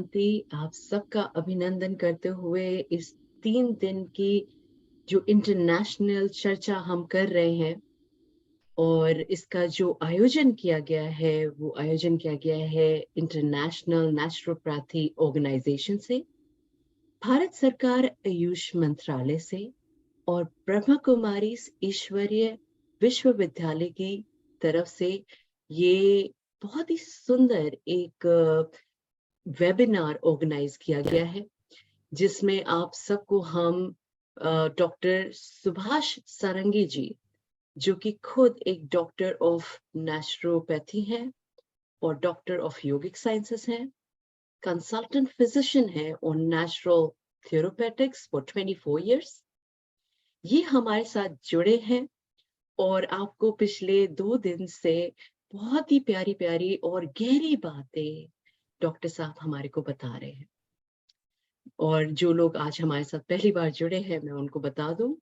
आप सबका अभिनंदन करते हुए इस 3 दिन की जो इंटरनेशनल चर्चा हम कर रहे हैं और इसका जो आयोजन किया गया है वो आयोजन किया गया है इंटरनेशनल नेचुरोपैथी ऑर्गेनाइजेशन से, भारत सरकार आयुष मंत्रालय से और ब्रह्मा कुमारी ईश्वरीय विश्वविद्यालय की तरफ से। ये बहुत ही सुंदर एक वेबिनार ऑर्गेनाइज किया गया है जिसमें आप सबको हम डॉक्टर सुभाष सारंगी जी, जो कि खुद एक डॉक्टर ऑफ नेचुरोपैथी है और डॉक्टर ऑफ योगिक साइंसेस हैं, कंसल्टेंट फिजिशियन है ऑन नेचुरल थेरोपेटिक्स फॉर 24 इयर्स, ये हमारे साथ जुड़े हैं और आपको पिछले 2 दिन से बहुत ही प्यारी प्यारी और गहरी बातें डॉक्टर साहब हमारे को बता रहे हैं। और जो लोग आज हमारे साथ पहली बार जुड़े हैं, मैं उनको बता दूं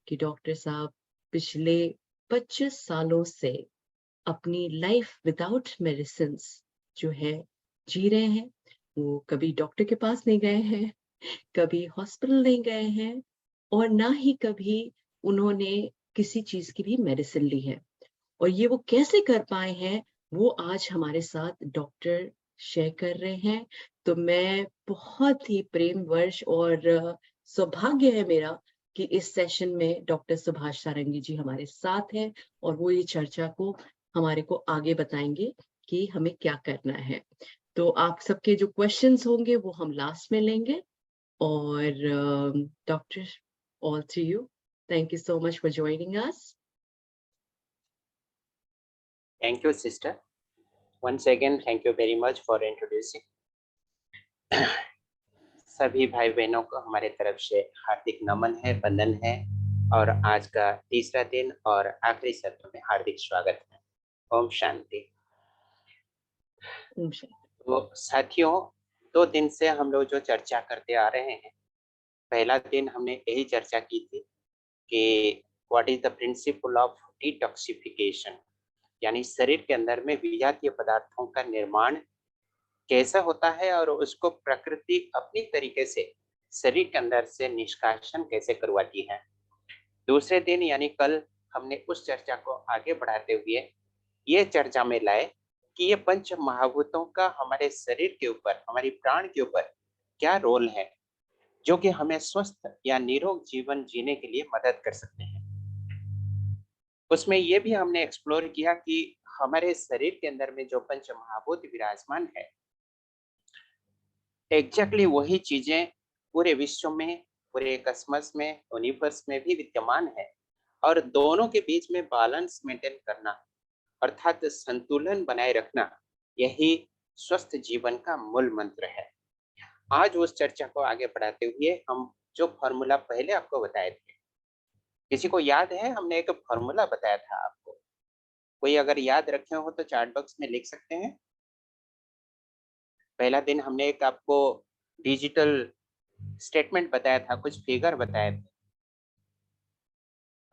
कि डॉक्टर साहब पिछले 25 सालों से अपनी लाइफ विदाउट मेडिसिन जो है जी रहे हैं। वो कभी डॉक्टर के पास नहीं गए हैं, कभी हॉस्पिटल नहीं गए हैं और ना ही कभी उन्होंने किसी चीज की भी मेडिसिन ली है। और ये वो कैसे कर पाए हैं वो आज हमारे साथ डॉक्टर शेयर कर रहे हैं। तो मैं बहुत ही प्रेम वर्ष और सौभाग्य है मेरा कि इस सेशन में डॉक्टर सुभाष सारंगी जी हमारे साथ हैं और वो ये चर्चा को हमारे को आगे बताएंगे कि हमें क्या करना है। तो आप सबके जो क्वेश्चंस होंगे वो हम लास्ट में लेंगे। और doctor, all to you. Thank you so much for joining us. Thank you, sister. Once again, thank you very much for introducing. सभी भाई बहनों को हमारे तरफ से हार्दिक नमन है, वंदन है और आज का तीसरा दिन और आखिरी सत्र में हार्दिक स्वागत है। ओम शांति। तो साथियों, 2 दिन से हम लोग जो चर्चा करते आ रहे हैं, पहला दिन हमने यही चर्चा की थी कि what is the principle of detoxification, यानी शरीर के अंदर में विजातीय पदार्थों का निर्माण कैसा होता है और उसको प्रकृति अपनी तरीके से शरीर के अंदर से निष्कासन कैसे करवाती है। दूसरे दिन यानी कल हमने उस चर्चा को आगे बढ़ाते हुए ये चर्चा में लाए कि ये पंच महाभूतों का हमारे शरीर के ऊपर, हमारी प्राण के ऊपर क्या रोल है, जो कि हमें स्वस्थ या निरोग जीवन जीने के लिए मदद कर सकते हैं। उसमें ये भी हमने एक्सप्लोर किया कि हमारे शरीर के अंदर में जो पंच महाभूत विराजमान है, एग्जैक्टली वही चीजें पूरे विश्व में, पूरे कस्मस में, यूनिवर्स में भी विद्यमान है और दोनों के बीच में बैलेंस मेंटेन करना अर्थात संतुलन बनाए रखना, यही स्वस्थ जीवन का मूल मंत्र है। आज उस चर्चा को आगे बढ़ाते हुए हम जो फॉर्मूला पहले आपको बताए थे, किसी को याद है? हमने एक फॉर्मूला बताया था आपको, कोई अगर याद रखे हो तो चैट बॉक्स में लिख सकते हैं। पहला दिन हमने एक आपको डिजिटल स्टेटमेंट बताया था, कुछ फिगर बताए थे,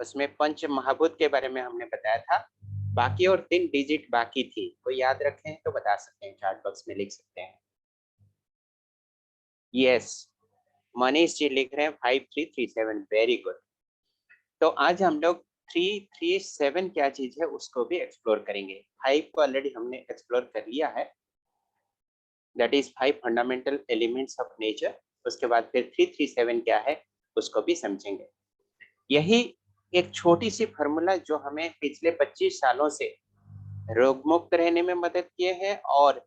उसमें पंच महाभूत के बारे में हमने बताया था, बाकी और 3 डिजिट बाकी थी। कोई याद रखें तो बता सकते हैं, चैट बॉक्स में लिख सकते हैं। यस, मनीष जी लिख रहे हैं 5337, वेरी गुड। तो आज हम लोग 337 क्या चीज है उसको भी एक्सप्लोर करेंगे। 5 को ऑलरेडी हमने एक्सप्लोर कर लिया है, that is 5 fundamental elements of nature. उसके बाद फिर 337 क्या है उसको भी समझेंगे। यही एक छोटी सी फॉर्मूला जो हमें पिछले 25 सालों से रोग मुक्त रहने में मदद किए हैं और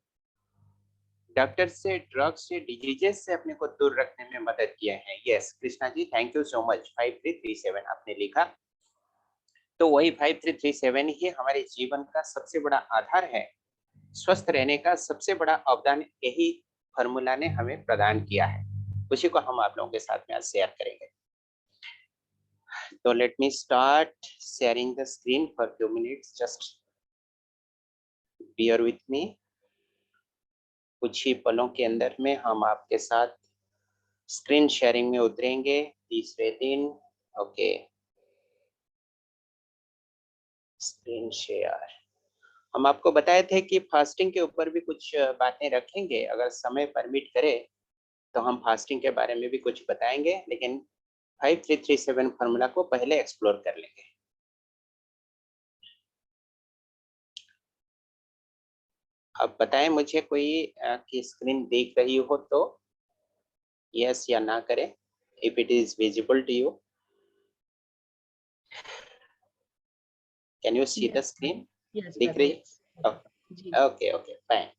डॉक्टर से, ड्रग से, डिजीजेस से अपने को दूर रखने में मदद किए हैं। Yes Krishna ji, thank you so much. 5337 आपने लिखा, तो वही 5337 ही हमारे जीवन का सबसे बड़ा आधार है। स्वस्थ रहने का सबसे बड़ा अवदान यही फॉर्मूला ने हमें प्रदान किया है, उसी को हम आप लोगों के साथ में आज शेयर करेंगे। तो let me start sharing the screen for few minutes, just beer with me. कुछ ही पलों के अंदर में हम आपके साथ स्क्रीन शेयरिंग में उतरेंगे तीसरे दिन। Okay, screen share. हम आपको बताए थे कि फास्टिंग के ऊपर भी कुछ बातें रखेंगे, अगर समय परमिट करे तो हम फास्टिंग के बारे में भी कुछ बताएंगे, लेकिन 5337 फॉर्मूला को पहले एक्सप्लोर कर लेंगे। अब बताएं मुझे कोई की स्क्रीन देख रही हो तो यस या ना करें, if it is visible to you. Can you see the Yes, screen? yes, दिख brother, रही? yes. जी, ओके ओके फाइन।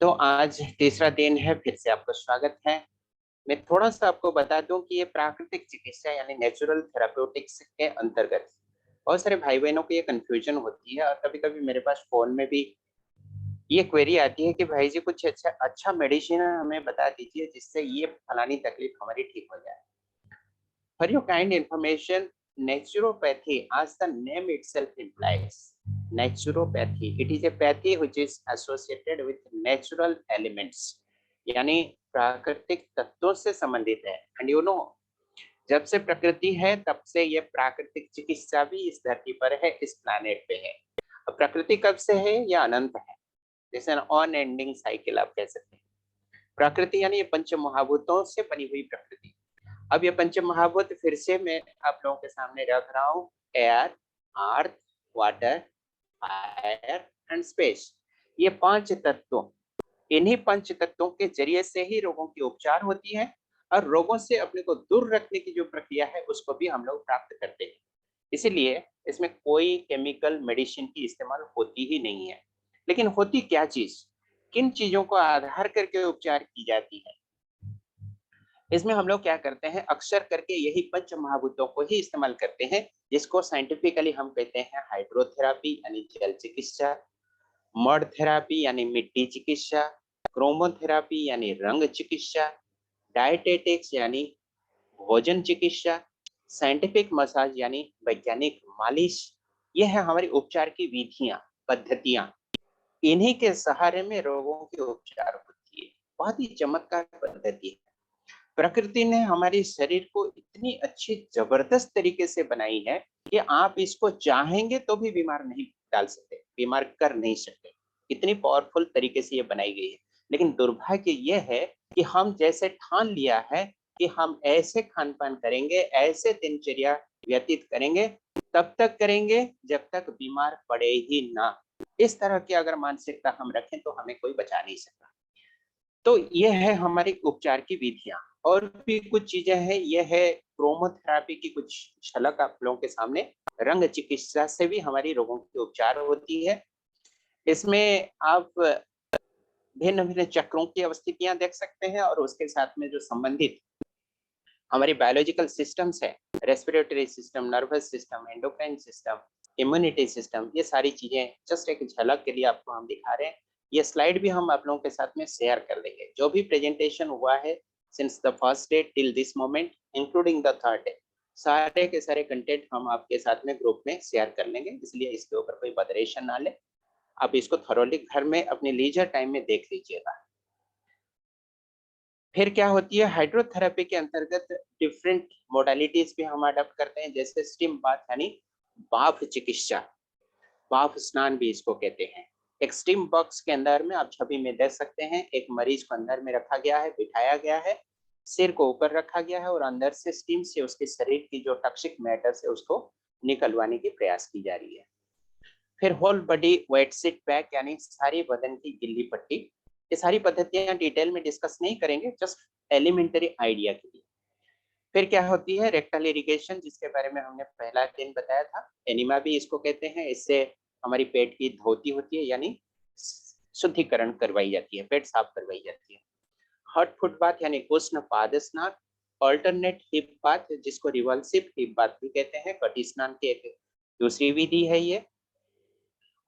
तो आज तीसरा दिन है, फिर से आपका स्वागत है। मैं थोड़ा सा आपको बता दूं कि ये प्राकृतिक चिकित्सा यानी नेचुरल थेराप्यूटिक्स के अंतर्गत बहुत सारे भाई बहनों को ये कंफ्यूजन होती है, और कभी कभी मेरे पास फोन में भी ये क्वेरी आती है कि भाई जी कुछ अच्छा अच्छा मेडिसिन हमें बता दीजिए जिससे ये फलानी तकलीफ हमारी ठीक हो जाए। For your kind information, naturopathy, as the name itself implies, naturopathy, it is a pathy which is associated with natural elements, यानी प्राकृतिक तत्वों से संबंधित है। एंड यू नो, जब से प्रकृति है तब से ये प्राकृतिक चिकित्सा भी इस धरती पर है, इस प्लैनेट पे है। अब प्रकृति कब से है? या अनंत है, जैसे ऑन एंडिंग साइकिल आप कह सकते हैं। प्रकृति यानी ये पंच महाभूतों से बनी हुई प्रकृति। अब ये पंच महाभूत फिर से मैं आप लोगों के सामने रख रहा हूँ। Air, earth, water, fire and space, ये पांच तत्वों, इन्हीं पंच तत्वों के जरिए से ही रोगों की उपचार होती है, और रोगों से अपने को दूर रखने की जो प्रक्रिया है उसको भी हम लोग प्राप्त करते हैं। इसीलिए इसमें कोई केमिकल मेडिसिन की इस्तेमाल होती ही नहीं है। लेकिन होती क्या चीज, किन चीजों को आधार करके उपचार की जाती है? इसमें हम लोग क्या करते हैं, अक्सर करके यही पंच महाभूतों को ही इस्तेमाल करते हैं, जिसको साइंटिफिकली हम कहते हैं हाइड्रोथेरापी यानी जल चिकित्सा, मड थेरापी यानी मिट्टी चिकित्सा, क्रोमोथेरापी यानी रंग चिकित्सा, डायटेटिक्स यानी भोजन चिकित्सा, साइंटिफिक मसाज यानी वैज्ञानिक मालिश। यह है हमारी उपचार की विधियां, पद्धतियां। इन्हीं के सहारे में रोगों की उपचार होती है। बहुत ही चमत्कार पद्धति है। प्रकृति ने हमारे शरीर को इतनी अच्छी जबरदस्त तरीके से बनाई है कि आप इसको चाहेंगे तो भी बीमार नहीं डाल सकते, बीमार कर नहीं सकते। इतनी पावरफुल तरीके से ये बनाई गई है। लेकिन दुर्भाग्य ये है कि हम जैसे ठान लिया है कि हम ऐसे खान पान करेंगे, ऐसे दिनचर्या व्यतीत करेंगे, तब तक करेंगे जब तक बीमार पड़े ही ना। इस तरह की अगर मानसिकता हम रखें तो हमें कोई बचा नहीं सकता। तो ये है हमारी उपचार की विधियां। और भी कुछ चीजें हैं, ये है क्रोमोथेरापी की कुछ झलक आप लोगों के सामने। रंग चिकित्सा से भी हमारी रोगों की उपचार होती है। इसमें आप भिन्न भिन्न चक्रों की अवस्थितियां देख सकते हैं, और उसके साथ में जो संबंधित हमारी बायोलॉजिकल सिस्टम्स है, respiratory system, nervous system, endocrine system, immunity system, ये सारी चीजें जस्ट एक झलक के लिए आपको हम दिखा रहे हैं। ये स्लाइड भी हम आप लोगों के साथ में शेयर कर देंगे। जो भी प्रेजेंटेशन हुआ है since the first day till this moment including the third day, सारे के सारे कंटेंट हम आपके साथ में ग्रुप में शेयर कर लेंगे, इसलिए इसके ऊपर कोई बदरेशन ना ले। आप इसको थरोली घर में अपने लीजर टाइम में देख लीजिएगा। फिर क्या होती है, हाइड्रोथेरेपी के अंतर्गत डिफरेंट मोडालिटीज भी हम अडॉप्ट करते हैं, जैसे स्टीम बाथ यानी भाप चिकित्सा, भाप स्नान भी इसको कहते हैं। एक स्टीम बॉक्स के अंदर में आप छवि में देख सकते हैं, एक मरीज को अंदर में रखा गया है, बिठाया गया है, सिर को ऊपर रखा गया है, और अंदर से स्टीम से उसके शरीर की जो टॉक्सिक मैटर है उसको निकलवाने की प्रयास की जा रही है। फिर whole body wet sheet pack यानी सारी बदन की गिल्ली पट्टी। ये सारी पद्धतियां डिटेल में डिस्कस नहीं करेंगे, जस्ट एलिमेंटरी आइडिया के लिए। फिर क्या होती है, रेक्टल इरिगेशन, जिसके बारे में हमने पहला दिन बताया था। एनिमा भी इसको कहते हैं। इससे हमारी पेट की धोती होती है, यानी शुद्धिकरण करवाई जाती है, पेट साफ करवाई जाती है। हॉट फुट बाथ यानी उष्ण पाद स्नान। ऑल्टरनेट हिप बाथ, जिसको रिवल्सिव हिप बाथ भी कहते हैं, कटी स्नान की एक दूसरी विधि है ये।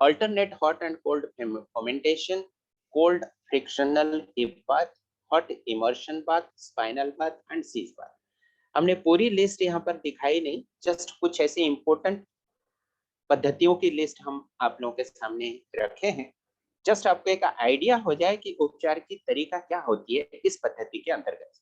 Alternate hot and cold fermentation, cold frictional hip bath, hot immersion bath, spinal bath and seize bath। हमने पूरी लिस्ट यहाँ पर दिखाई नहीं, जस्ट कुछ ऐसे इंपॉर्टेंट पद्धतियों की लिस्ट हम आप लोगों के सामने रखे हैं, जस्ट आपको एक आइडिया हो जाए कि उपचार की तरीका क्या होती है इस पद्धति के अंतर्गत।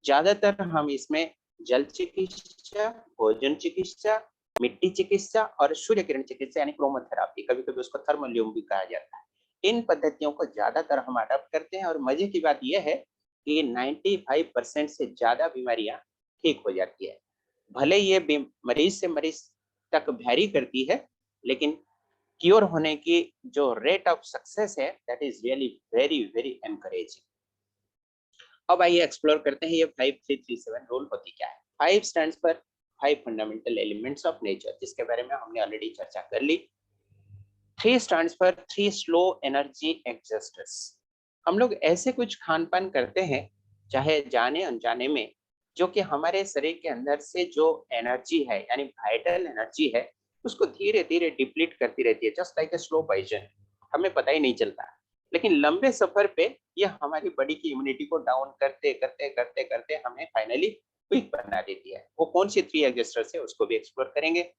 ज्यादातर हम इसमें जल चिकित्सा, भोजन चिकित्सा, मिट्टी चिकित्सा और सूर्य किरण चिकित्सा यानी क्रोमोथेरापी, कभी कभी उसको थर्मोल्यूम भी कहा जाता है। इन पद्धतियों को ज्यादातर हम अडॉप्ट करते हैं और मजे की बात यह है कि 95% से ज्यादा बीमारियां ठीक हो जाती है। भले ये मरीज से मरीज तक वैरी करती है, लेकिन क्योर होने की जो रेट ऑफ सक्सेस है that is really very very encouraging. अब आइए एक्सप्लोर करते हैं ये 5337 रूल होती क्या है। 5 stands for 5 fundamental elements of nature, जिसके बारे में हमने ऑलरेडी चर्चा कर ली। 3 stands for 3 slow energy adjusters. हम लोग ऐसे कुछ खान पान करते हैं, चाहे जाने अनजाने में, जो कि हमारे शरीर के अंदर से जो एनर्जी है यानी वाइटल एनर्जी है उसको धीरे धीरे डिप्लीट करती रहती है, just like a slow poison. हमें पता ही नहीं चलता, लेकिन लंबे सफर पे यह हमारी बॉडी की इम्यूनिटी को डाउन करते करते करते करते हमें फाइनली वीक बना देती है। वो कौन सी 3 एडजस्टर्स है उसको भी एक्सप्लोर करेंगे।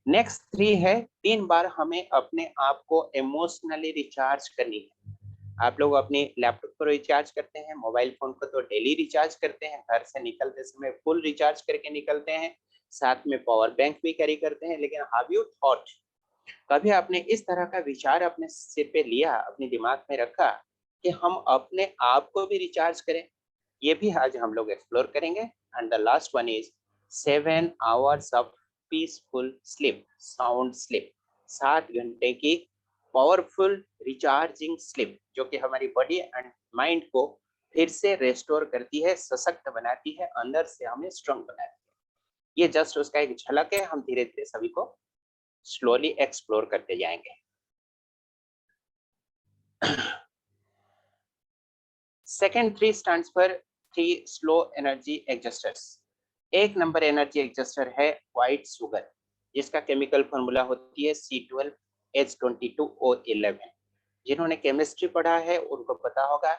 नेक्स्ट 3 है, 3 बार हमें अपने आप को इमोशनली रिचार्ज करनी है। आप लोग अपनी लैपटॉप को रिचार्ज करते हैं, मोबाइल फोन को तो डेली रिचार्ज करते हैं, घर से निकलते समय फुल रिचार्ज करके निकलते हैं, साथ में पावर बैंक भी कैरी करते हैं। लेकिन हैव यू थॉट, कभी आपने इस तरह का विचार अपने सिर पे लिया, अपने दिमाग में रखा कि हम अपने आप को भी रिचार्ज करें? ये भी आज हम लोग एक्सप्लोर करेंगे। And the last one is 7 hours of peaceful sleep, sound sleep. 7 घंटे की पावरफुल रिचार्जिंग स्लीप, जो कि हमारी बॉडी एंड माइंड को फिर से रेस्टोर करती है, सशक्त बनाती है, अंदर से हमें स्ट्रांग बनाती है। ये जस्ट उसका एक झलक है, हम धीरे धीरे सभी को स्लोली एक्सप्लोर करते जाएंगे। Second 3 stands for 3 slow energy adjusters. 1 number energy adjuster है व्हाइट शुगर, जिसका केमिकल फॉर्मूला होती है C12H22O11। जिन्होंने केमिस्ट्री पढ़ा है उनको पता होगा,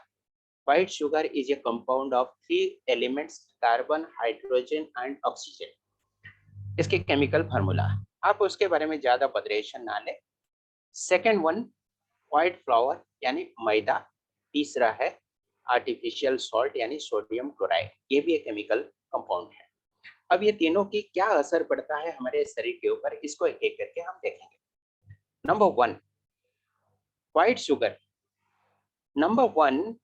white sugar is a compound of 3 elements, carbon, hydrogen and oxygen. इसके केमिकल फॉर्मूला, आप उसके बारे में ज्यादा परेशान ना ले। सेकेंड वन, व्हाइट फ्लावर यानी मैदा। तीसरा है आर्टिफिशियल सॉल्ट यानी सोडियम क्लोराइड, ये भी एक केमिकल कंपाउंड है। अब ये तीनों की क्या असर पड़ता है हमारे शरीर के ऊपर, इसको एक एक करके हम देखेंगे। Number 1, white sugar. नंबर 1,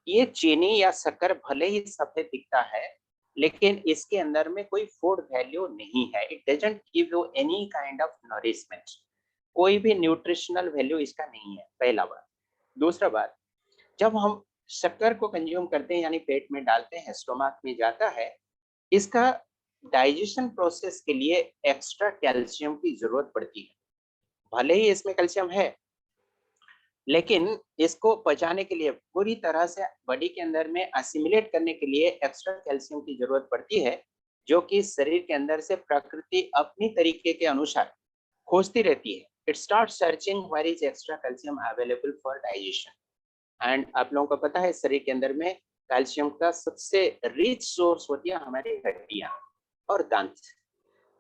ये चीनी या शक्कर भले ही सफेद दिखता है, लेकिन इसके अंदर में कोई फूड वैल्यू नहीं है। It doesn't give you any kind of nourishment, कोई भी न्यूट्रिशनल वैल्यू इसका नहीं है, पहला बात। दूसरा बात, जब हम शक्कर को कंज्यूम करते हैं यानी पेट में डालते हैं, स्टोमक में जाता है, इसका डाइजेशन प्रोसेस के लिए एक्स्ट्रा कैल्शियम की जरूरत पड़ती है। भले ही इसमें कैल्शियम है, लेकिन इसको पचाने के लिए, पूरी तरह से बॉडी के अंदर में असिमिलेट करने के लिए एक्स्ट्रा कैल्शियम की जरूरत पड़ती है, जो कि शरीर के अंदर से प्रकृति अपनी तरीके के अनुसार खोजती रहती है। It start searching where is extra calcium available for digestion. And आप लोगों को पता है शरीर के अंदर में कैल्शियम का सबसे रिच सोर्स होती है हमारी हड्डियां और दांत।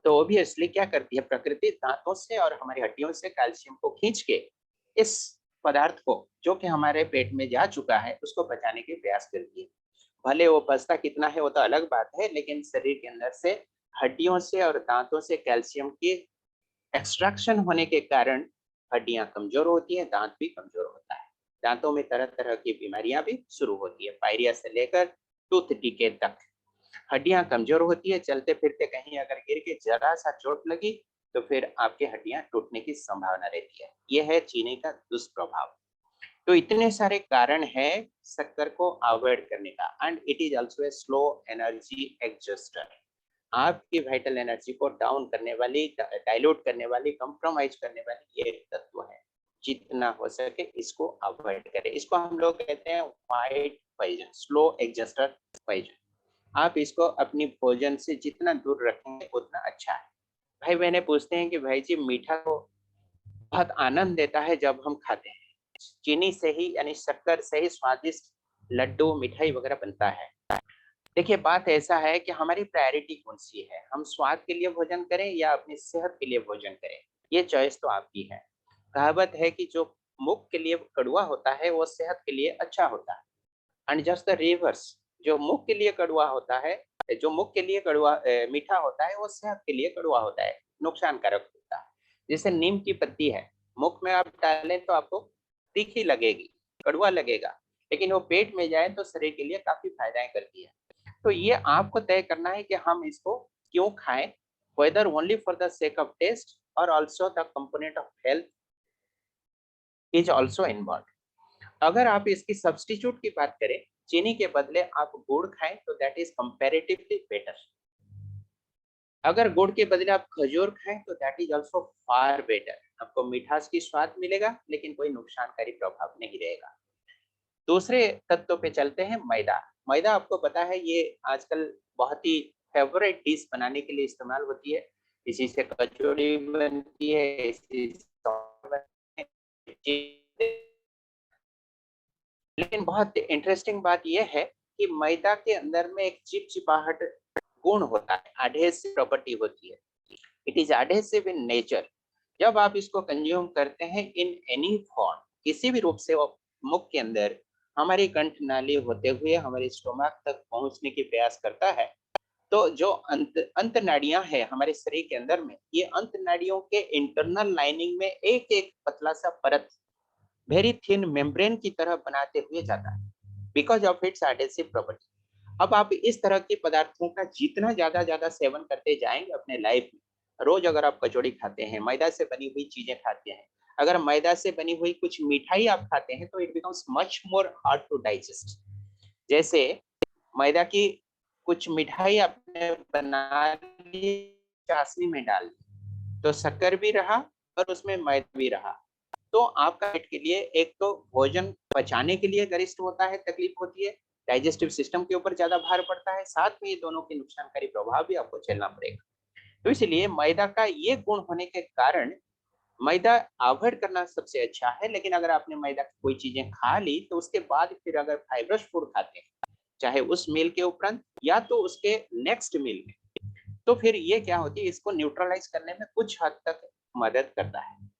तो ऑब्वियसली क्या करती है प्रकृति, दांतों से और हमारी हड्डियों से कैल्शियम को खींच के इस पदार्थ को, जो कि हमारे पेट में जा चुका है, उसको बचाने की प्रयास करती है। भले वो बचता कितना है वो तो अलग बात है, लेकिन शरीर के अंदर से हड्डियों से और दांतों से कैल्शियम की एक्सट्रैक्शन होने के कारण हड्डियां कमजोर होती है, दांत भी कमजोर होता है। दांतों में तरह तरह की बीमारियां भी शुरू होती है, पायरिया से लेकर टूथ डीके तक। हड्डियां कमजोर होती है, चलते फिरते कहीं अगर गिर के जरा सा चोट लगी तो फिर आपकी हड्डियां टूटने की संभावना रहती है। यह है चीनी का दुष्प्रभाव। तो इतने सारे कारण है शक्कर को अवॉइड करने का। And it is also a slow energy adjuster, आपकी वाइटल एनर्जी को डाउन करने वाली, डाइल्यूट करने वाली, कंप्रोमाइज करने वाली ये तत्व है। जितना हो सके इसको अवॉइड करें। इसको हम लोग कहते हैं white poison, slow adjuster poison. आप इसको अपनी भोजन से जितना दूर रखेंगे उतना अच्छा है। भाई बहने पूछते हैं कि भाई जी मीठा को बहुत आनंद देता है जब हम खाते हैं, चीनी से ही यानी शक्कर से ही स्वादिष्ट लड्डू, मिठाई वगैरह बनता है। देखिए बात ऐसा है कि हमारी प्रायोरिटी कौन सी है, हम स्वाद के लिए भोजन करें या अपनी सेहत के लिए भोजन करें, ये चॉइस तो आपकी है। कहावत है कि जो मुख के लिए कड़वा होता है वो सेहत के लिए अच्छा होता है। एंड जस्ट द रिवर्स, जो मुख के लिए कड़वा होता है, जो मुख के लिए कड़वा मीठा होता है, वो सेहत के लिए कड़वा होता है, नुकसानकारक होता है। जैसे नीम की पत्ती है, मुख में आप डालें तो आपको तीखी लगेगी, कड़वा लगेगा, लेकिन वो पेट में जाए तो शरीर के लिए काफी फायदाएं करती है। तो ये आपको तय करना है कि हम इसको क्यों खाएं, whether only for the sake of taste or also the component of health is also involved. अगर आप इसकी सब्स्टिट्यूट की बात करें, चीनी के बदले आप गुड़ खाएं तो दैट इज कंपैरेटिवली बेटर। अगर गुड़ के बदले आप खजूर खाएं तो that is also far better. आपको मिठास की स्वाद मिलेगा लेकिन कोई नुकसानकारी प्रभाव नहीं रहेगा। दूसरे तत्व पे चलते हैं, मैदा। मैदा आपको पता है ये आजकल बहुत ही फेवरेट डिश बनाने के लिए इस्तेमाल होती है। इसी से कचौड़ी बनती है, इसी से लेकिन बहुत इंटरेस्टिंग बात यह है कि मैदा के अंदर में एक चिपचिपाहट गुण होता है, एडहेसिव प्रॉपर्टी होती है। It is adhesive in nature. जब आप इसको कंज्यूम करते हैं इन एनी फॉर्म, किसी भी रूप से, वो मुख के अंदर हमारी कंठ नाली होते हुए हमारे स्टोमक तक पहुंचने की प्रयास करता है, तो जो अंत नाड़ियां है हमारे शरीर के अंदर में, ये अंत नाड़ियों के इंटरनल लाइनिंग में एक एक पतला सा परत, वेरी थिन मेम्ब्रेन की तरह बनाते हुए जाता है, because of its adhesive property. अब आप इस तरह के पदार्थों का जितना ज्यादा सेवन करते जाएंगे अपने लाइफ में, रोज अगर आप कचौड़ी खाते हैं, मैदा से बनी हुई चीजें खाते हैं, अगर मैदा से बनी हुई कुछ मिठाई आप खाते हैं, तो it becomes much more hard to digest. जैसे मैदा की कुछ मिठाई आपने बना ली, चाशनी में डाल दी, तो शक्कर भी रहा और उसमें मैदा भी रहा, तो आपका पेट के लिए एक तो भोजन पचाने के लिए गरिष्ठ होता है, तकलीफ होती है, डाइजेस्टिव सिस्टम के ऊपर ज्यादा भार पड़ता है, साथ में ये दोनों के नुकसानकारी प्रभाव भी आपको झेलना पड़ेगा। तो इसलिए मैदा का ये गुण होने के कारण मैदा अवॉइड करना सबसे अच्छा है। लेकिन अगर आपने मैदा की कोई चीजें खा ली तो उसके बाद फिर अगर फाइब्रस फूड खाते हैं, चाहे उस मील के उपरांत या तो उसके नेक्स्ट मील में, तो फिर ये क्या होती है, इसको न्यूट्रलाइज करने में कुछ हद तक मदद करता है।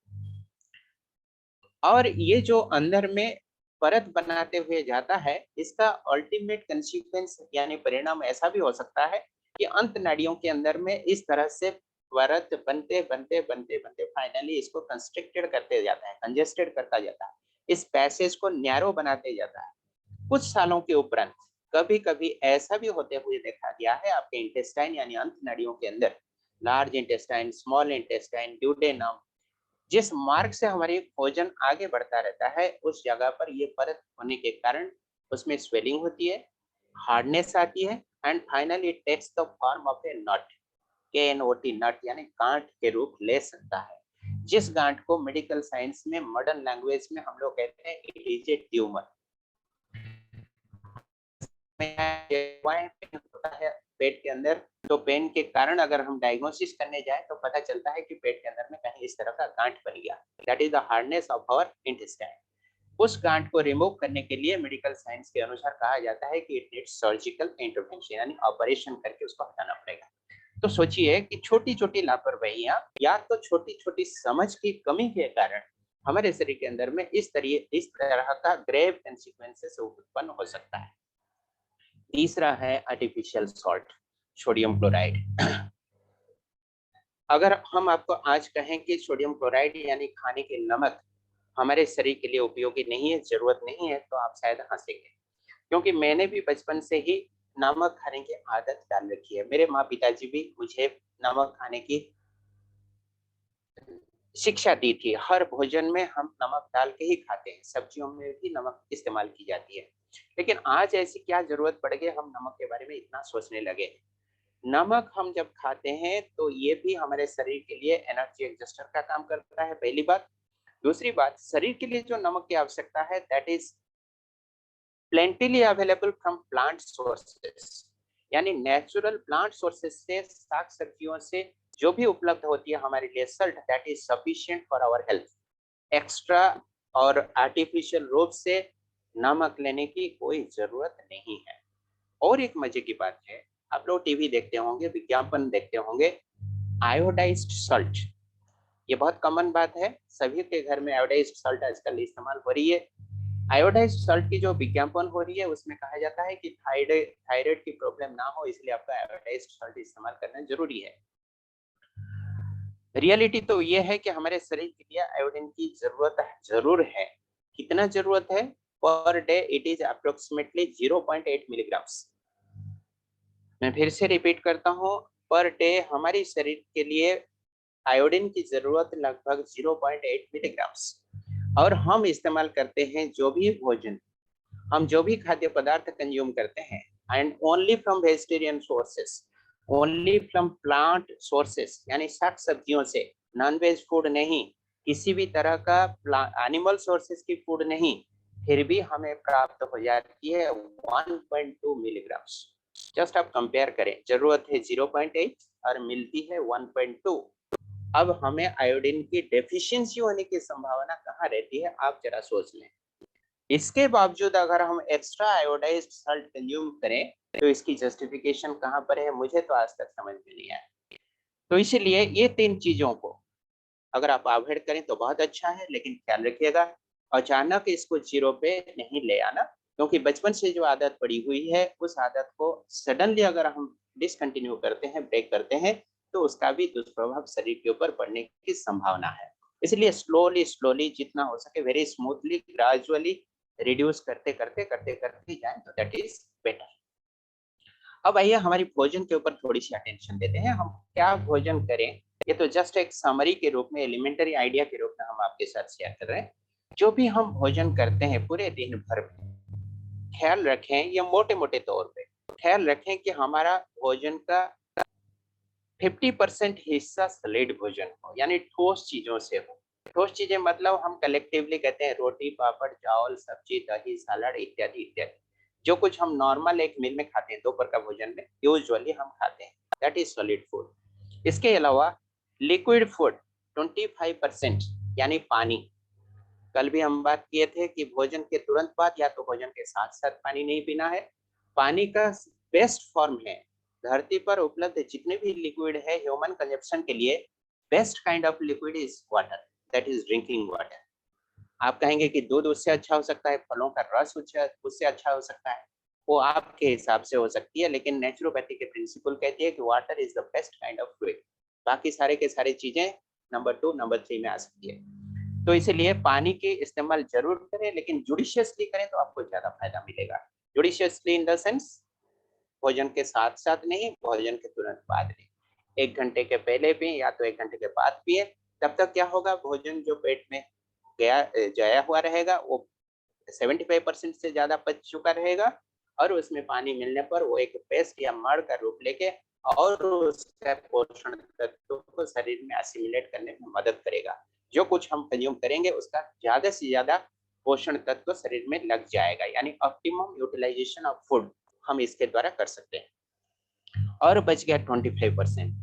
और ये जो अंदर में परत बनाते हुए जाता है, इसका अल्टीमेट कंसीक्वेंस यानी परिणाम ऐसा भी हो सकता है कि अंत नाड़ियों के अंदर में इस तरह से परत बनते बनते बनते बनते फाइनली इसको कंस्ट्रिक्टेड करते जाता है, कंजेस्टेड करता जाता है, इस पैसेज को नैरो बनाते जाता है। कुछ सालों के उपरांत कभी कभी ऐसा भी होते हुए देखा गया है आपके इंटेस्टाइन यानी अंत नाड़ियों के अंदर, large intestine, small intestine, duodenum, जिस मार्ग से हमारी भोजन आगे बढ़ता रहता है, उस जगह पर ये परत होने के कारण उसमें स्वेलिंग होती है, हार्डनेस आती है, and finally it takes the form of a knot, KNOT, knot यानी गांठ के रूप ले सकता है, जिस गांठ को मेडिकल साइंस में, मॉडर्न लैंग्वेज में हम लोग कहते हैं इट इज ए ट्यूमर। होता है पेट के अंदर, तो पेन के कारण अगर हम डायग्नोसिस करने जाए तो पता चलता है कि पेट के अंदर में कहीं इस तरह का गांठ बन गया, that is the hardness of our intestine. उस गांठ को रिमूव करने के लिए मेडिकल साइंस के अनुसार कहा जाता है कि इट नीड्स सर्जिकल इंटरवेंशन, यानी ऑपरेशन करके उसको हटाना पड़ेगा। तो सोचिए कि छोटी छोटी लापरवाहियां या तो छोटी छोटी समझ की कमी के कारण हमारे शरीर के अंदर में इस तरह का ग्रेव कंसिक्वेंसेस उत्पन्न हो सकता है। तीसरा है आर्टिफिशियल सॉल्ट, सोडियम क्लोराइड। अगर हम आपको आज कहें कि सोडियम क्लोराइड यानी खाने के नमक हमारे शरीर के लिए उपयोगी नहीं है, जरूरत नहीं है, तो आप शायद हंसेंगे, क्योंकि मैंने भी बचपन से ही नमक खाने की आदत डाल रखी है। मेरे माँ पिताजी भी मुझे नमक खाने की शिक्षा दी थी। हर भोजन में हम नमक डाल के ही खाते हैं, सब्जियों में भी नमक इस्तेमाल की जाती है। लेकिन आज ऐसी क्या जरूरत पड़ गई हम नमक के बारे में इतना सोचने लगे। नमक हम जब खाते हैं तो ये भी हमारे शरीर के लिए एनर्जी एडजस्टर का काम करता है, पहली बात। दूसरी बात, शरीर के लिए जो नमक की आवश्यकता है that is plentily available from plant sources, यानी नेचुरल प्लांट सोर्सेस से, साग सब्जियों से जो भी उपलब्ध होती है हमारे लिए salt, that is sufficient for our health. Extra और आर्टिफिशियल रूप से नमक लेने की कोई जरूरत नहीं है। और एक मजे की बात है, आप लोग टीवी देखते होंगे, विज्ञापन देखते होंगे, आयोडाइज्ड सॉल्ट, ये बहुत कॉमन बात है, सभी के घर में आयोडाइज्ड सॉल्ट आजकल इस्तेमाल हो रही है। आयोडाइज्ड सॉल्ट की जो विज्ञापन हो रही है उसमें कहा जाता है कि थायराइड की प्रॉब्लम ना हो, इसलिए आपका आयोडाइज्ड सॉल्ट इस्तेमाल करना जरूरी है। रियलिटी तो ये है कि हमारे शरीर के लिए आयोडीन की जरूरत जरूर है। कितना जरूरत है? Per day it is approximately 0.8 milligrams. मैं फिर से रिपीट करता हूँ, पर डे हमारे शरीर के लिए आयोडीन की जरूरत लगभग 0.8 मिलीग्राम्स। और हम इस्तेमाल करते हैं जो भी भोजन, हम जो भी खाद्य पदार्थ कंज्यूम करते हैं, and only from vegetarian sources, only from plant sources, यानी साग सब्जियों से, नॉन वेज फूड नहीं, किसी भी तरह का एनिमल सोर्सेस की फूड नहीं, फिर भी हमें प्राप्त हो जाती है 1.2 मिलीग्राम्स। जस्ट आप कंपेयर करें, जरूरत है 0.8 और मिलती है 1.2। अब हमें आयोडीन की डेफिशिएंसी होने की संभावना कहाँ रहती है, आप जरा सोच लें। इसके बावजूद अगर हम एक्स्ट्रा आयोडाइज्ड सॉल्ट कंज्यूम करें तो इसकी जस्टिफिकेशन कहाँ पर है, मुझे तो आज तक समझ में नहीं आया। तो इसीलिए ये 3 चीजों को अगर आप अवॉइड करें तो बहुत अच्छा है, लेकिन ख्याल रखिएगा अचानक इसको 0 पे नहीं ले आना, क्योंकि बचपन से जो आदत पड़ी हुई है उस आदत को सडनली अगर हम डिसकंटिन्यू करते हैं, ब्रेक करते हैं, तो उसका भी दुष्प्रभाव शरीर के ऊपर पड़ने की संभावना है। इसलिए स्लोली स्लोली जितना हो सके, वेरी स्मूथली, ग्रेजुअली रिड्यूस करते करते करते करते जाए तो दैट इज बेटर। अब आइए हमारी भोजन के ऊपर थोड़ी सी अटेंशन देते हैं, हम क्या भोजन करें। ये तो जस्ट एक समरी के रूप में, एलिमेंटरी आइडिया के रूप में हम आपके साथ शेयर कर रहे हैं। जो भी हम भोजन करते हैं पूरे दिन भर में, ख्याल रखें, ये मोटे मोटे तौर पे ख्याल रखें कि हमारा भोजन का 50% हिस्सा सॉलिड भोजन हो, यानी ठोस चीजों से हो। ठोस चीजें मतलब हम कलेक्टिवली कहते हैं रोटी, पापड़, चावल, सब्जी, दही, सलाद इत्यादि इत्यादि। जो कुछ हम नॉर्मल एक मील में खाते हैं, दोपहर का भोजन में यूजुअली हम खाते हैं, दैट इज सॉलिड फूड। इसके अलावा लिक्विड फूड 25%, यानी पानी। कल भी हम बात किए थे कि भोजन के तुरंत बाद या तो भोजन के साथ साथ पानी नहीं पीना है। पानी का बेस्ट फॉर्म है, धरती पर उपलब्ध जितने भी लिक्विड है ह्यूमन कंजप्शन के लिए, best kind of liquid is water, that is drinking water. आप कहेंगे कि दूध उससे अच्छा हो सकता है, फलों का रस उससे अच्छा हो सकता है, वो आपके हिसाब से हो सकती है, लेकिन नेचुरोपैथी के प्रिंसिपल कहती है कि water is the best kind of fluid. बाकी सारे के सारी चीजें नंबर 2 नंबर 3 में आ सकती है। तो इसलिए पानी के इस्तेमाल जरूर करें, लेकिन जुडिशियसली करें तो आपको ज्यादा फायदा मिलेगा। जुडिशियसली इन द सेंस, भोजन के साथ साथ नहीं, भोजन के तुरंत बाद नहीं, 1 घंटे के पहले पिए या तो 1 घंटे के बाद पिए। तब तक क्या होगा, भोजन जो पेट में गया जाया हुआ रहेगा वो 75% से ज्यादा पच चुका रहेगा, और उसमें पानी मिलने पर वो एक पेस्ट या मड़ का रूप लेके और उसका पोषण तत्व को शरीर में असिमिलेट करने में मदद करेगा। जो कुछ हम कंज्यूम करेंगे उसका ज्यादा से ज्यादा पोषण तत्व शरीर में लग जाएगा, यानी ऑप्टिमम यूटिलाइजेशन ऑफ फूड हम इसके द्वारा कर सकते हैं। और बच गया 25%।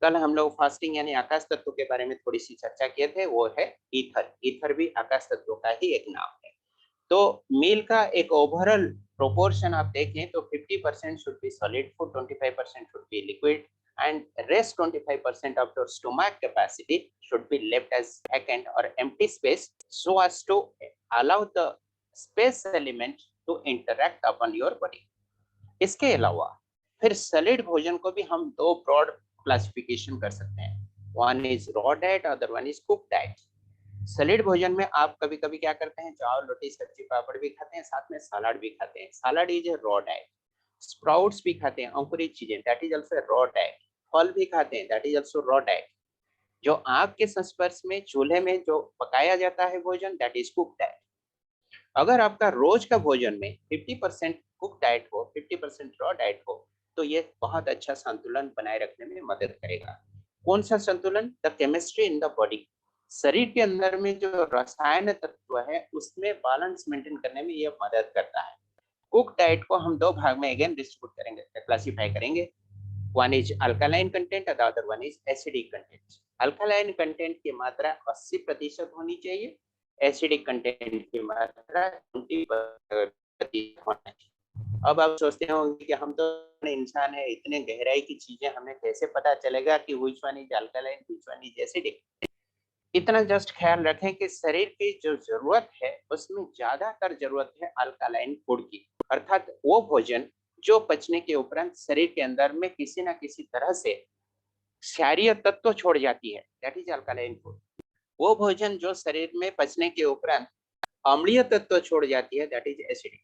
कल हम लोग फास्टिंग यानी आकाश तत्व के बारे में थोड़ी सी चर्चा किए थे, वो है ईथर। ईथर भी आकाश तत्व का ही एक नाम है। तो मील का एक ओवरऑल प्रोपोर्शन आप देखें तो 50% should be solid food, 25% should be liquid, and rest 25% of your stomach capacity should be left as vacant or empty space, so as to allow the space element to interact upon your body. इसके अलावा फिर solid भोजन को भी हम 2 broad classification कर सकते हैं, one is raw diet, other one is cook diet. Solid भोजन में आप कभी कभी क्या करते हैं, चावल, रोटी, सब्जी, पापड़ भी खाते हैं, साथ में सलाद भी खाते हैं, salad is a raw diet. Sprouts भी खाते हैं, अंकुरित चीजें, that is also raw diet. फल भी खाते हैं, that is also raw diet. जो आग के संस्पर्श में चूल्हे में जो पकाया जाता है भोजन, दैट इज कुक डाइट। अगर आपका रोज का भोजन में 50% कुक डाइट हो, 50% रॉ डाइट हो, तो ये बहुत अच्छा संतुलन बनाए रखने में मदद करेगा। कौन सा संतुलन? The chemistry in the body. शरीर के अंदर में जो रसायन तत्व है उसमें बैलेंस मेंटेन करने में ये मदद करता है। कुक डाइट को हम 2 भाग में अगेन डिस्ट्रीब्यूट करेंगे, क्लासिफाई करेंगे। One is alkaline content, the other one is acidic content. Alkaline content की मात्रा 80% होनी चाहिए, एसिडिक कंटेंट की मात्रा 20% होना चाहिए। अब आप सोचते होंगे कि हम तो इंसान है, इतने गहराई की चीजें हमें कैसे पता चलेगा कि which one is alkaline, which one is acidic. इतना जस्ट ख्याल रखें कि शरीर की जो जरूरत है उसमें ज्यादातर जरूरत है अल्कालाइन फूड की, अर्थात वो भोजन जो पचने के उपरांत शरीर के अंदर में किसी ना किसी तरह से क्षारीय तत्व छोड़ जाती है, दैट इज अल्कालाइन फूड। वो भोजन जो शरीर में पचने के उपरांत अम्लीय तत्व छोड़ जाती है, दैट इज एसिडिक।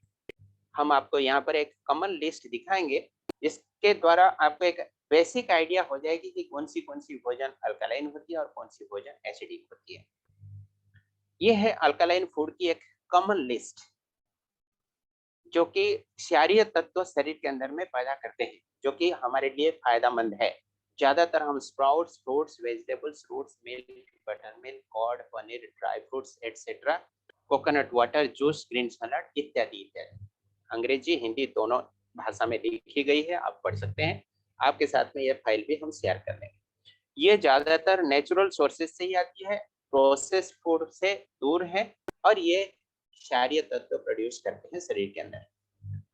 हम आपको यहाँ पर एक कॉमन लिस्ट दिखाएंगे जिसके द्वारा आपको एक बेसिक आइडिया हो जाएगी कि कौन सी भोजन अल्कालाइन होती है और कौन सी भोजन एसिडिक होती है। ये है अल्कालाइन फूड की एक कॉमन लिस्ट जो कि क्षारीय तत्व शरीर के अंदर में पैदा करते हैं, जो कि हमारे लिए फायदेमंद है। ज्यादातर हम sprouts, fruits, vegetables, roots, milk, butter milk, curd, paneer, dry fruits etcetera, coconut water, juice, green salad इत्यादि इत्यादि। अंग्रेजी हिंदी दोनों भाषा में लिखी गई है, आप पढ़ सकते हैं। आपके साथ में ये फाइल भी हम शेयर कर लेंगे। ये ज्यादातर नेचुरल सोर्सेज से ही आती है, प्रोसेस्ड फूड से दूर है और ये क्षारीय तत्व प्रोड्यूस करते हैं शरीर के अंदर।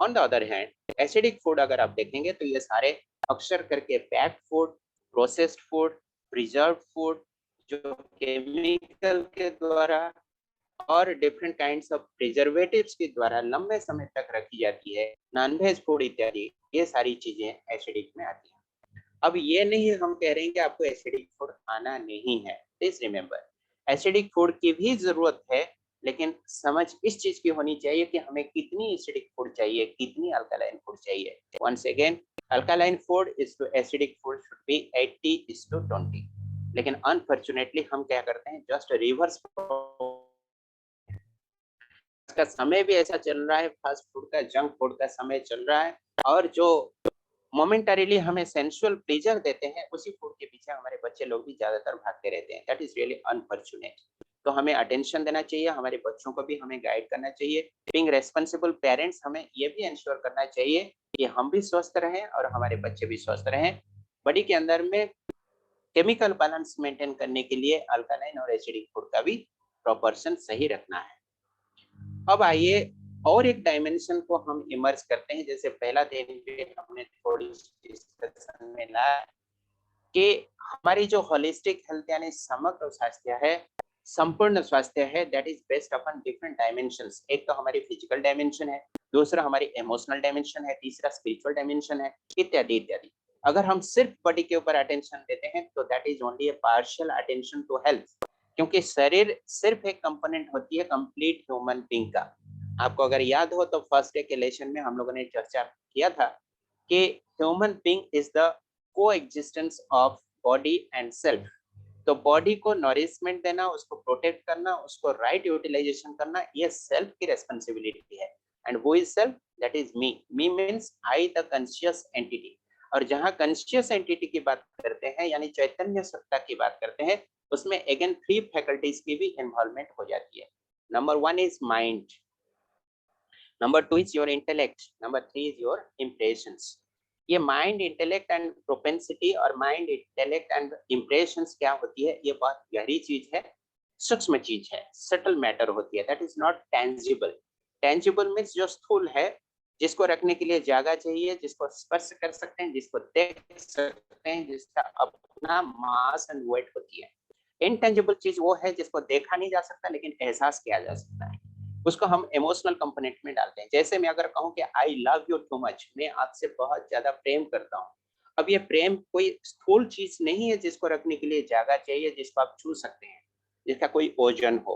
On the other hand acidic food अगर आप देखेंगे तो ये सारे अक्सर करके packed food, processed food, preserve food जो केमिकल के द्वारा और डिफरेंट काइंड्स ऑफ प्रिजर्वेटिव्स के द्वारा लंबे समय तक रखी जाती है, नॉन-वेज फूड इत्यादि, ये सारी चीजें एसिडिक में आती हैं। अब ये नहीं हम कह रहे हैं कि आपको एसिडिक फूड खाना नहीं है, प्लीज रिमेंबर एसिडिक फूड की भी जरूरत है, लेकिन समझ इस चीज की होनी चाहिए कि हमें कितनी एसिडिक फूड चाहिए, कितनी अल्कालाइन फूड चाहिए। Once again alkaline food is to acidic food should be 80:20, लेकिन अनफॉर्चुनेटली हम क्या करते हैं, जस्ट रिवर्स का समय भी ऐसा चल रहा है, फास्ट फूड का, जंक फूड का समय चल रहा है, और जो मोमेंटरीली हमें सेंसुअल प्लेजर देते हैं उसी फूड के पीछे हमारे बच्चे लोग भी ज्यादातर भागते रहते हैं। That is really unfortunate. तो हमें अटेंशन देना चाहिए, हमारे बच्चों को भी हमें गाइड करना चाहिए। बीइंग रेस्पॉन्सिबल पेरेंट्स हमें ये भी इंश्योर करना चाहिए कि हम भी स्वस्थ रहें और हमारे बच्चे भी स्वस्थ रहें। बॉडी के अंदर में केमिकल बैलेंस मेंटेन करने के लिए अल्कालाइन और एसिडिक फूड का भी प्रोपोर्शन सही रखना है। अब आइए और एक डायमेंशन को हम इमर्ज करते हैं। जैसे पहला दिन भी हमने थोड़ी डिस्कशन में लाया कि हमारी जो होलिस्टिक हेल्थ यानी समग्र स्वास्थ्य है, संपूर्ण स्वास्थ्य है, that is based upon different dimensions. एक तो हमारी फिजिकल डायमेंशन है, दूसरा हमारी इमोशनल डायमेंशन है, तीसरा स्पिरिचुअल डायमेंशन है, इत्यादि इत्यादि। अगर हम सिर्फ बॉडी के ऊपर अटेंशन देते हैं तो that is only a partial attention to health, क्योंकि शरीर सिर्फ एक कंपोनेंट होती है कंप्लीट ह्यूमन बीइंग का। आपको अगर याद हो तो फर्स्ट डे के लेसन में हम लोगों ने चर्चा किया था कि ह्यूमन बीइंग इज द को existence of body and self. तो बॉडी को नॉरिशमेंट देना, उसको प्रोटेक्ट करना, उसको राइट यूटिलाइजेशन करना, ये सेल्फ की रेस्पॉन्सिबिलिटी है। एंड वो is self, that is me. Me means I the conscious entity. और जहां कॉन्शियस एंटिटी की बात करते हैं यानी चैतन्य सत्ता की बात करते हैं, उसमें अगेन 3 फैकल्टीज की भी इन्वॉल्वमेंट हो जाती है। Number 1 is mind, number 2 is your intellect, number 3 is your impressions. ये माइंड, इंटेलेक्ट एंड प्रोपेंसिटी और माइंड, इंटेलेक्ट एंड इम्प्रेशंस क्या होती है, ये बहुत गहरी चीज है, सूक्ष्म चीज है, सटल मैटर होती है। That is not tangible. Tangible means जो स्थूल है, जिसको रखने के लिए जगह चाहिए, जिसको स्पर्श कर सकते हैं, जिसको देख सकते हैं, जिसका अपना मास एंड वेट होती है। इनटेंजिबल चीज वो है जिसको देखा नहीं जा सकता लेकिन एहसास किया जा सकता है, उसको हम इमोशनल कंपोनेंट में डालते हैं। जैसे मैं अगर कहूँ कि I love you too much, मैं आपसे बहुत ज्यादा प्रेम करता हूँ। अब ये प्रेम कोई स्थूल चीज नहीं है जिसको रखने के लिए जगह चाहिए, जिसको आप छू सकते हैं, जिसका कोई ओजन हो।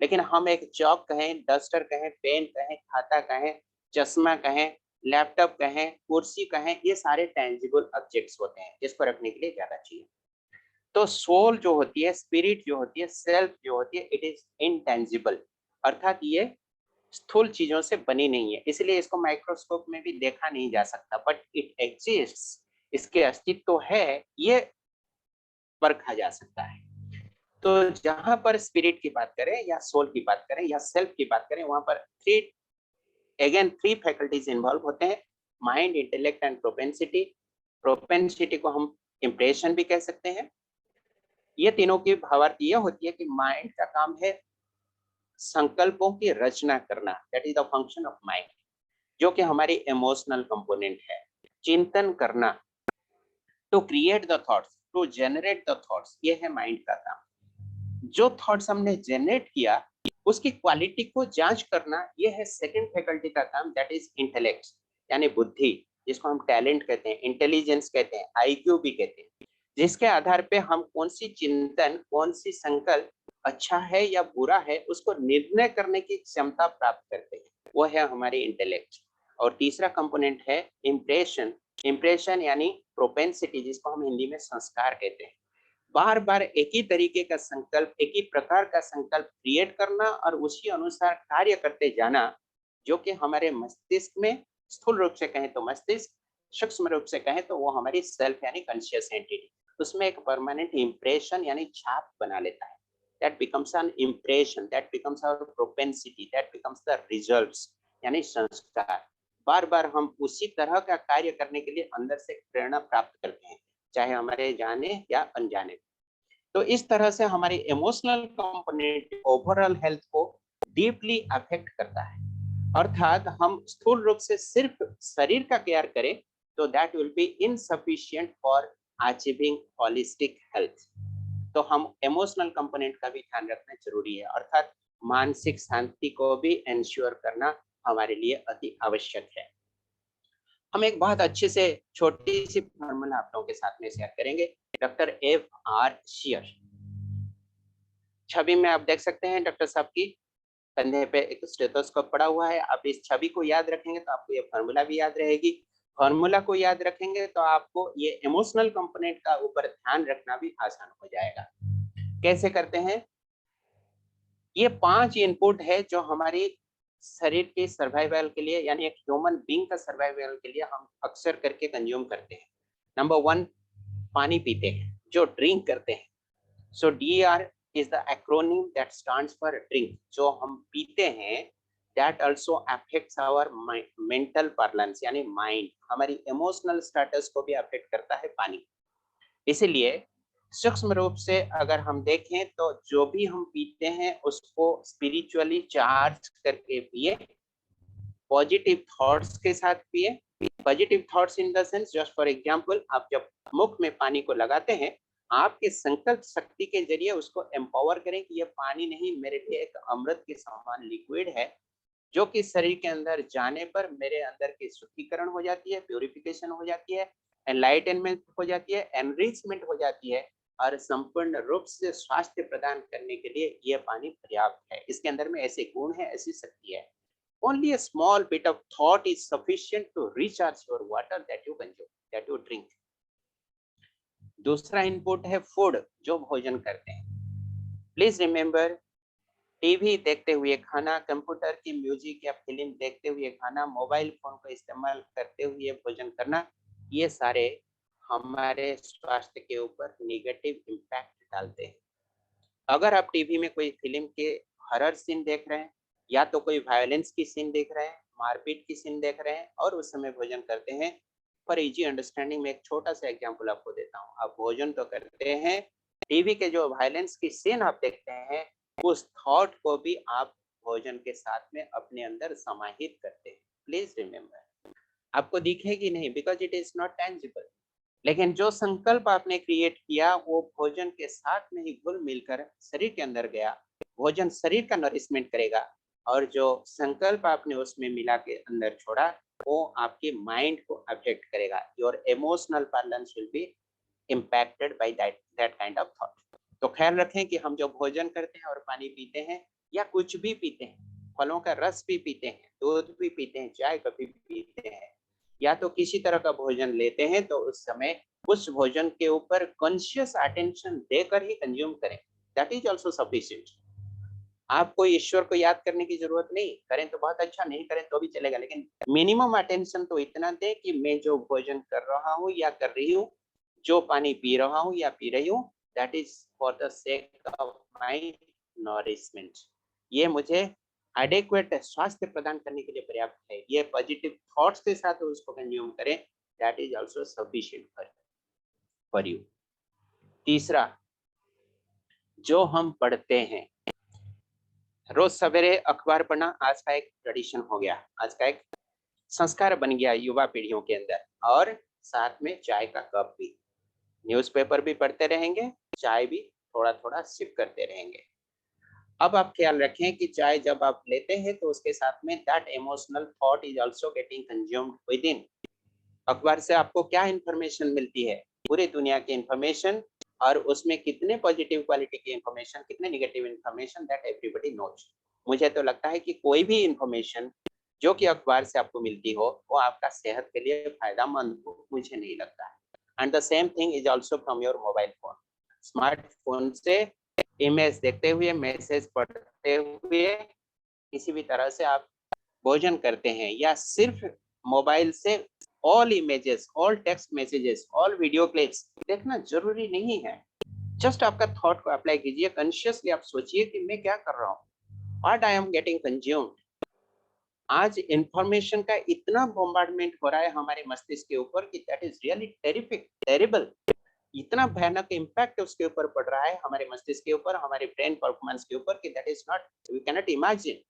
लेकिन हम एक चौक कहें, डस्टर कहें, पेन कहें, खाता कहें, चश्मा कहें, लैपटॉप कहें, कुर्सी कहें, ये सारे टेंजिबल ऑब्जेक्ट्स होते हैं जिसको रखने के लिए जगह चाहिए। तो सोल जो होती है, स्पिरिट जो होती है, सेल्फ जो होती है, इट इज इनटेंजिबल, अर्थात ये स्थूल चीजों से बनी नहीं है, इसलिए इसको माइक्रोस्कोप में भी देखा नहीं जा सकता, बट इट एग्जिस्ट्स, इसके अस्तित्व है, ये परखा जा सकता है। तो जहां पर स्पिरिट की बात करें या सोल की बात करें या सेल्फ की बात करें, वहां पर थ्री फैकल्टीज इन्वॉल्व होते हैं, mind, intellect and propensity. Propensity को हम इम्प्रेशन भी कह सकते हैं। ये तीनों की भावार्थ ये होती है कि माइंड का काम है संकल्पों की रचना करना, that is the function of mind, जो कि हमारी इमोशनल कंपोनेंट है। चिंतन करना, to create the thoughts, to generate the thoughts, ये है माइंड का काम। जो थॉट्स हमने जनरेट किया उसकी क्वालिटी को जांच करना, ये है सेकंड फैकल्टी का काम, दैट इज इंटेलेक्ट, यानी बुद्धि, जिसको हम टैलेंट कहते हैं, इंटेलिजेंस कहते हैं, आईक्यू भी कहते हैं, जिसके आधार पे हम कौन सी चिंतन, कौन सी संकल्प अच्छा है या बुरा है उसको निर्णय करने की क्षमता प्राप्त करते हैं, वो है हमारी इंटेलेक्ट। और तीसरा कंपोनेंट है इम्प्रेशन। इम्प्रेशन यानी प्रोपेंसिटी, जिसको हम हिंदी में संस्कार कहते हैं। बार बार एक ही तरीके का संकल्प, एक ही प्रकार का संकल्प क्रिएट करना और उसी अनुसार कार्य करते जाना, जो कि हमारे मस्तिष्क में, स्थूल रूप से कहें तो मस्तिष्क, सूक्ष्म रूप से कहें तो वो हमारी सेल्फ यानी कॉन्शियस एंटिटी, उसमें एक परमानेंट इंप्रेशन यानी छाप बना लेता है। That becomes an impression, that becomes our propensity, that becomes the results यानी संस्कार। बार बार हम उसी तरह का कार्य करने के लिए अंदर से प्रेरणा प्राप्त करते हैं, चाहे हमारे जाने या अनजाने। तो इस तरह से हमारी इमोशनल कंपोनेंट ओवरऑल हेल्थ को डीपली अफेक्ट करता है। अर्थात हम स्थूल रूप से सिर्फ शरीर का केयर करें तो that will be insufficient for achieving holistic health. तो हम इमोशनल कंपोनेंट का भी ध्यान रखना जरूरी है, अर्थात मानसिक शांति को भी इंश्योर करना हमारे लिए अति आवश्यक है। हम एक बहुत अच्छे से छोटी सी फॉर्मूला आप लोगों के साथ में शेयर करेंगे, डॉक्टर एफ आर शियर। छवि में आप देख सकते हैं डॉक्टर साहब की कंधे पे एक स्टेथोस्कोप पड़ा हुआ है। आप इस छवि को याद रखेंगे तो आपको ये फॉर्मूला भी याद रहेगी। फॉर्मूला को याद रखेंगे तो आपको ये इमोशनल कंपोनेंट का ऊपर ध्यान रखना भी आसान हो जाएगा। कैसे करते हैं? ये 5 इनपुट है जो हमारी शरीर के सर्वाइवल के लिए, यानी एक ह्यूमन बीइंग का सर्वाइवल के लिए हम अक्सर करके कंज्यूम करते हैं। नंबर 1, पानी पीते हैं, जो ड्रिंक करते हैं। सो DR is the acronym that stands for drink, जो हम पीते हैं। that also affects our mental balance यानी माइंड, हमारी इमोशनल स्टेटस को भी अफेक्ट करता है पानी। इसीलिए सूक्ष्म रूप से अगर हम देखें तो जो भी हम पीते हैं उसको स्पिरिचुअली चार्ज करके पिए, पॉजिटिव थॉट्स के साथ पिए। Positive thoughts in the sense, just for example, आप जब मुख में पानी को लगाते हैं, आपके संकल्प शक्ति के जरिए उसको एम्पावर करें कि ये पानी नहीं, मेरे लिए एक अमृत के समान लिक्विड है, जो कि शरीर के अंदर जाने पर मेरे अंदर की शुद्धिकरण हो जाती है, प्यूरिफिकेशन हो जाती है, एनलाइटनमेंट हो जाती है, एनरिचमेंट हो जाती है, और संपूर्ण रूप से स्वास्थ्य प्रदान करने के लिए यह पानी पर्याप्त है। इसके अंदर में ऐसे गुण है, ऐसी शक्ति है। Only a small bit of thought is sufficient to recharge your water that you consume, that you drink. दूसरा इनपुट है फूड, जो भोजन करते हैं। प्लीज रिमेम्बर, टीवी देखते हुए खाना, कंप्यूटर की म्यूजिक या फिल्म देखते हुए खाना, मोबाइल फोन का इस्तेमाल करते हुए भोजन करना, ये सारे हमारे स्वास्थ्य के ऊपर निगेटिव इम्पैक्ट डालते हैं। अगर आप टीवी में कोई फिल्म के हॉरर सीन देख रहे हैं, या तो कोई वायलेंस की सीन देख रहे हैं, मारपीट की सीन देख रहे हैं और उस समय भोजन करते हैं, फॉर इजी अंडरस्टैंडिंग में एक छोटा सा एग्जांपल आपको देता हूँ। आप भोजन तो करते हैं, टीवी के जो वायलेंस की सीन आप देखते हैं, उस थॉट को भी आप भोजन के साथ में अपने अंदर समाहित करते हैं। प्लीज रिमेम्बर, आपको दिखेगी नहीं because it is not tangible, लेकिन जो संकल्प आपने क्रिएट किया वो भोजन के साथ में ही घुल मिलकर शरीर के अंदर गया। भोजन शरीर का नरिशमेंट करेगा, और जो संकल्प आपने उसमें मिला के अंदर छोड़ा वो आपके माइंड को अफेक्ट करेगा। Your emotional balance will be impacted by that kind of thought. तो ख्याल रखें कि हम जो भोजन करते हैं और पानी पीते हैं या कुछ भी पीते हैं, फलों का रस भी पीते हैं, दूध भी पीते हैं, चाय कभी पीते हैं, या तो किसी तरह का भोजन लेते हैं, तो उस समय उस भोजन के ऊपर कॉन्शियस अटेंशन देकर ही कंज्यूम करें। That is also sufficient. आपको ईश्वर को याद करने की जरूरत नहीं, करें तो बहुत अच्छा, नहीं करें तो भी चलेगा, लेकिन मिनिमम अटेंशन तो इतना दें कि मैं जो भोजन कर रहा हूँ या कर रही हूँ, जो पानी पी रहा हूँ या पी रही हूँ, that is for the sake of my nourishment. ये मुझे एडेक्वेट स्वास्थ्य प्रदान करने के लिए पर्याप्त है। ये पॉजिटिव थॉट्स के साथ उसको कंज्यूम करें, that is also sufficient for you. तीसरा, जो हम पढ़ते हैं, रोज सवेरे अखबार पढ़ना आज का एक ट्रेडिशन हो गया, आज का एक संस्कार बन गया युवा पीढ़ियों के अंदर, और साथ में चाय का कप भी। न्यूज़पेपर भी पढ़ते रहेंगे, चाय भी थोड़ा थोड़ा सिप करते रहेंगे। अब आप ख्याल रखें कि चाय जब आप लेते हैं तो उसके साथ में that emotional thought is also getting consumed with in. अखबार से आपको क्या इंफॉर्मेशन मिलती है? पूरी दुनिया की इंफॉर्मेशन, और उसमें कितने पॉजिटिव क्वालिटी की इंफॉर्मेशन, कितने negative information, that everybody knows. मुझे तो लगता है कि कोई भी इंफॉर्मेशन जो कि अखबार से आपको मिलती हो वो आपका सेहत के लिए फायदेमंद हो, मुझे नहीं लगता है। And the same thing is also from your mobile phone. Smartphone से इमेज देखते हुए, मैसेज पढ़ते हुए, किसी भी तरह से आप भोजन करते हैं, या सिर्फ मोबाइल से all images, all text messages, all video clips देखना जरूरी नहीं है। जस्ट आपका थॉट को अप्लाई कीजिए, कॉन्शियसली आप सोचिए कि मैं क्या कर रहा हूँ, what I am getting consumed. आज इंफॉर्मेशन का इतना बॉम्बार्डमेंट हो रहा है हमारे मस्तिष्क के ऊपर कि that is really terrific, terrible. इतना भयानक इम्पैक्ट उसके ऊपर पड़ रहा है, हमारे मस्तिष्क के ऊपर, हमारे ब्रेन परफॉर्मेंस के ऊपर, कि that is not, we can not imagine.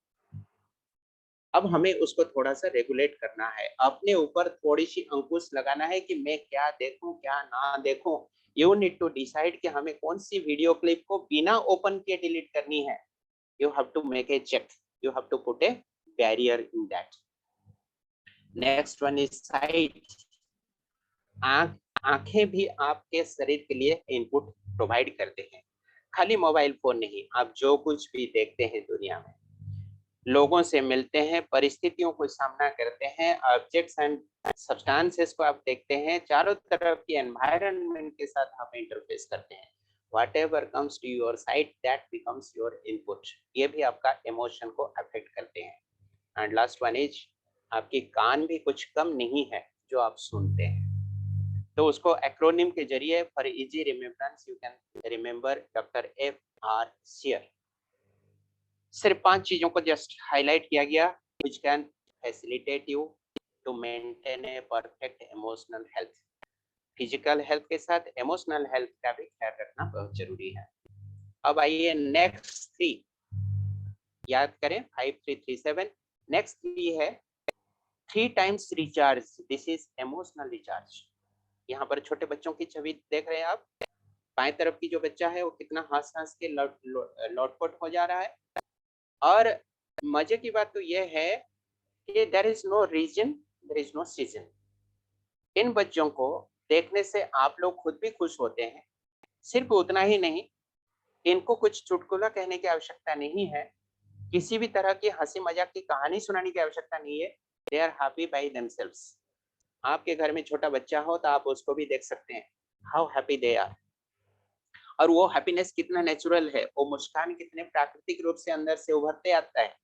अब हमें उसको थोड़ा सा रेगुलेट करना है, अपने ऊपर थोड़ी सी अंकुश लगाना है कि मैं क्या देखूं क्या ना देखूं। यू नीड टू डिसाइड कि हमें कौन सी वीडियो क्लिप को बिना ओपन किए डिलीट करनी है। You have to make a check, you have to put a barrier in that. Next one is sight. आंखें भी आपके शरीर के लिए इनपुट प्रोवाइड करते हैं, खाली मोबाइल फोन नहीं। आप जो कुछ भी देखते हैं दुनिया में, लोगों से मिलते हैं, परिस्थितियों को सामना करते हैं, ऑब्जेक्ट्स एंड सब्सटेंसेस को आप देखते हैं, चारों तरफ की एनवायरनमेंट के साथ आप इंटरफेस करते हैं। Whatever comes to your sight that becomes your input. ये भी आपका इमोशन को अफेक्ट करते हैं। एंड लास्ट वन इज, आपकी कान भी कुछ कम नहीं है जो आप सुनते हैं। तो उसको एक्रोनिम के जरिए for easy remembrance you can remember doctor F.R. Share. सिर्फ 5 चीजों को जस्ट हाईलाइट किया गया which can facilitate you to maintain a perfect emotional health। Physical health के साथ इमोशनल हेल्थ का भी ख्याल रखना बहुत जरूरी है। अब आइए नेक्स्ट 3 याद करें, 5337। नेक्स्ट 3 है 3 times recharge. This is emotional recharge. यहाँ पर छोटे बच्चों की छवि देख रहे हैं आप। बाएं तरफ की जो बच्चा है वो कितना हंस हंस के लौटपट हो जा रहा है। और मजे की बात तो यह है कि there is no reason, there is no season. इन बच्चों को देखने से आप लोग खुद भी खुश होते हैं। सिर्फ उतना ही नहीं, इनको कुछ चुटकुला कहने की आवश्यकता नहीं है, किसी भी तरह की हंसी मजाक की कहानी सुनाने की आवश्यकता नहीं है। They are happy by themselves. आपके घर में छोटा बच्चा हो तो आप उसको भी देख सकते हैं, हाउ हैप्पी दे आर। और वो हैप्पीनेस कितना नेचुरल है, वो मुस्कान कितने प्राकृतिक रूप से अंदर से उभरते आता है।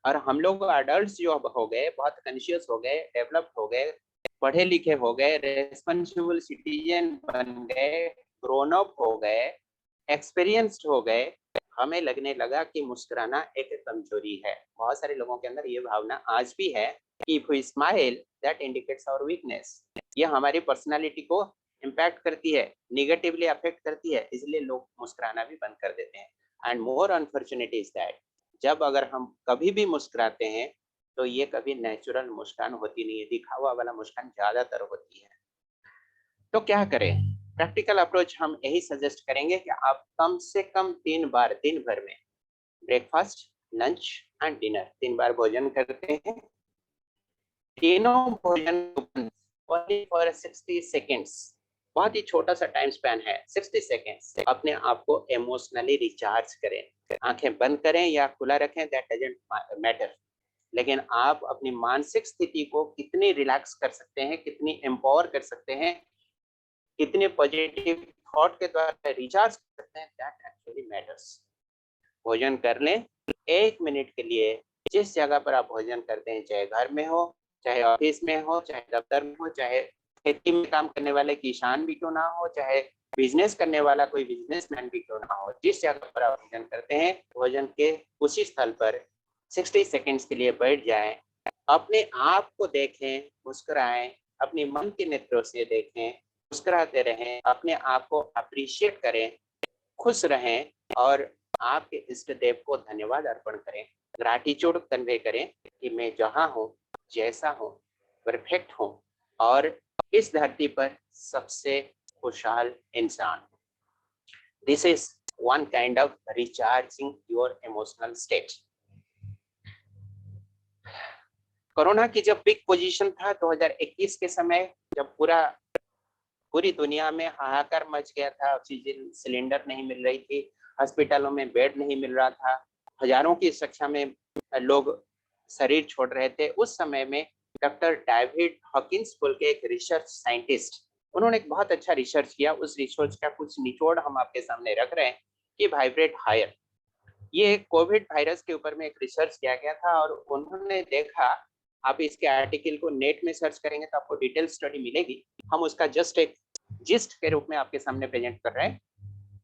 और हम लोग अडल्ट जो हो गए, बहुत कॉन्शियस हो गए, डेवलप हो गए, पढ़े लिखे हो गए, रेस्पॉन्सिबल सिटीजन बन गए, ग्रोन अप हो गए, एक्सपीरियंस्ड हो गए, हमें लगने लगा कि मुस्कुराना एक कमजोरी है। बहुत सारे लोगों के अंदर ये भावना आज भी है कि if we smile that indicates our weakness. ये हमारी पर्सनालिटी को इम्पैक्ट करती है, निगेटिवली अफेक्ट करती है, इसलिए लोग मुस्कुराना भी बंद कर देते हैं। And more unfortunate is that जब अगर हम कभी भी मुस्कुराते हैं तो ये कभी नेचुरल मुस्कान होती नहीं है, दिखावा वाला मुस्कान ज्यादातर होती है। तो क्या करें? प्रैक्टिकल अप्रोच हम यही सजेस्ट करेंगे कि आप कम से कम 3 बार दिन भर में, ब्रेकफास्ट, लंच एंड डिनर, 3 बार भोजन करते हैं। तीनों भोजन ओनली फॉर 60 सेकेंड्स, बहुत ही छोटा सा टाइम स्पैन है, 60 सेकेंड्स। अपने आप को इमोशनली रिचार्ज करें। आंखें बंद करें या खुला रखें, दैट डजंट मैटर, लेकिन आप अपनी मानसिक स्थिति को कितनी रिलैक्स कर सकते हैं, कितनी एम्पावर कर सकते हैं, कितने पॉजिटिव थॉट के द्वारा रिचार्ज कर सकते हैं, दैट एक्चुअली मैटर्स। भोजन कर लें 1 मिनट के लिए, जिस जगह पर आप भोजन करते हैं, चाहे घर में हो, चाहे ऑफिस में हो, चाहे दफ्तर में हो, चाहे खेती में काम करने वाले किसान भी क्यों ना हो, चाहे बिजनेस करने वाला कोई बिजनेसमैन भी क्यों ना हो, जिस जगह पर आप भोजन करते हैं, भोजन के उसी स्थल पर 60 सेकेंड्स के लिए बैठ जाएं, अपने आप को देखें, मुस्कुराएं, अपनी मन के नेत्रों से देखें, मुस्कुराते रहें, अपने आप को अप्रिशिएट करें, खुश रहें और आपके इष्ट देव को धन्यवाद अर्पण करें, ग्रैटिट्यूड कन्वे करें कि मैं जहाँ हूँ, जैसा हूँ, परफेक्ट हूँ और इस धरती पर सबसे खुशहाल इंसान। This is one kind of recharging your emotional state. Corona की जब पिक पोजीशन था 2021 के समय, जब पूरी दुनिया में हाहाकार मच गया था, ऑक्सीजन सिलेंडर नहीं मिल रही थी, हॉस्पिटलों में बेड नहीं मिल रहा था, हजारों की संख्या में लोग शरीर छोड़ रहे थे, उस समय में डॉक्टर डेविड हॉकिंस बोल के एक रिसर्च साइंटिस्ट, उन्होंने एक बहुत अच्छा रिसर्च किया। उस रिसर्च का कुछ निचोड़ हम आपके सामने रख रहे हैं कि वाइब्रेट हायर, ये कोविड वायरस के ऊपर में एक रिसर्च किया गया था और उन्होंने देखा, आप इसके आर्टिकल को नेट में सर्च करेंगे तो आपको डिटेल स्टडी मिलेगी, हम उसका जस्ट एक जिस्ट के रूप में आपके सामने प्रेजेंट कर रहे हैं।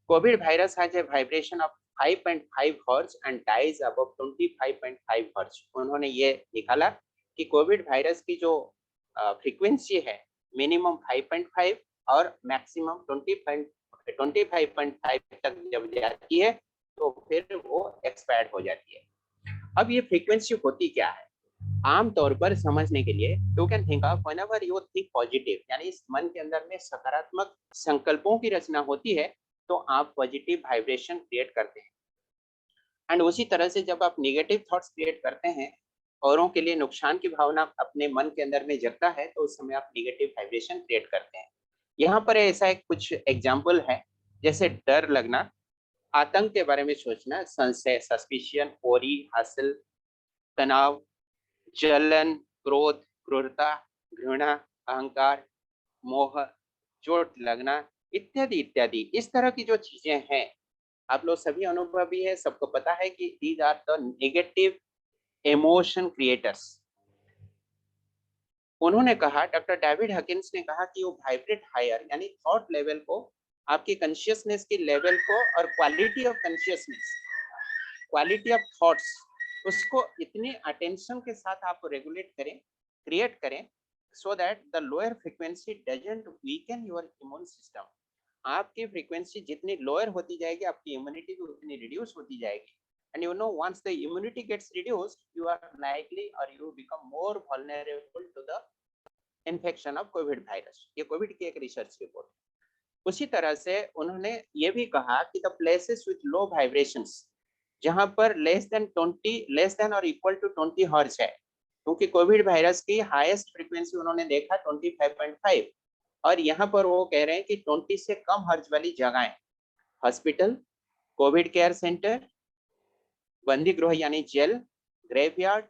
Covid virus has a vibration of 5.5 hertz and dies above 25.5 hertz. उन्होंने ये निकाला कि कोविड वायरस की जो फ्रीक्वेंसी है मिनिमम 5.5 और मैक्सिमम 25.5 तक जब जाती है तो फिर वो एक्सपायर्ड हो जाती है। अब ये फ्रीक्वेंसी होती क्या है, आमतौर पर समझने के लिए you can think of whenever you think positive, यानी इस मन के अंदर में सकारात्मक संकल्पों की रचना होती है तो आप पॉजिटिव वाइब्रेशन क्रिएट करते हैं। एंड उसी तरह से जब आप नेगेटिव थॉट्स क्रिएट करते हैं, औरों के लिए नुकसान की भावना अपने मन के अंदर में जगता है, तो उस समय आप नेगेटिव वाइब्रेशन क्रिएट करते हैं। यहाँ पर ऐसा एक कुछ एग्जाम्पल है, जैसे डर लगना, आतंक के बारे में सोचना, संशय, सस्पिशियन, ओरी, हासिल, तनाव, जलन, क्रोध, क्रूरता, घृणा, अहंकार, मोह, चोट लगना, इत्यादि इत्यादि। इस तरह की जो चीजें हैं, आप लोग सभी अनुभवी है, सबको पता है कि these are the negative emotion creators. उन्होंने कहा, डॉक्टर डेविड हॉकिंस ने कहा कि वो वाइब्रेट हायर, यानी थॉट लेवल को, आपकी कॉन्शियसनेस की लेवल को और quality of consciousness, quality of thoughts, उसको इतने अटेंशन के साथ आप रेगुलेट करें, क्रिएट करें, so that the lower frequency doesn't weaken your immune system. आपकी फ्रीक्वेंसी जितनी लोअर होती जाएगी, आपकी इम्यूनिटी भी उतनी रिड्यूस होती जाएगी। And you know, once the immunity gets reduced, you are likely or you become more vulnerable to the infection of COVID virus. ये कोविड की एक रिसर्च रिपोर्ट। उसी तरह से उन्होंने ये भी कहा कि the places with low vibrations, जहां पर लेस देन और इक्वल टू 20 हर्ट्ज है, क्योंकि कोविड वायरस की हाईएस्ट फ्रीक्वेंसी उन्होंने देखा 25.5, और यहाँ पर वो कह रहे हैं कि 20 से कम हर्ट्ज वाली जगहें, हॉस्पिटल, कोविड केयर सेंटर, बंदी गृह यानी जेल, graveyard,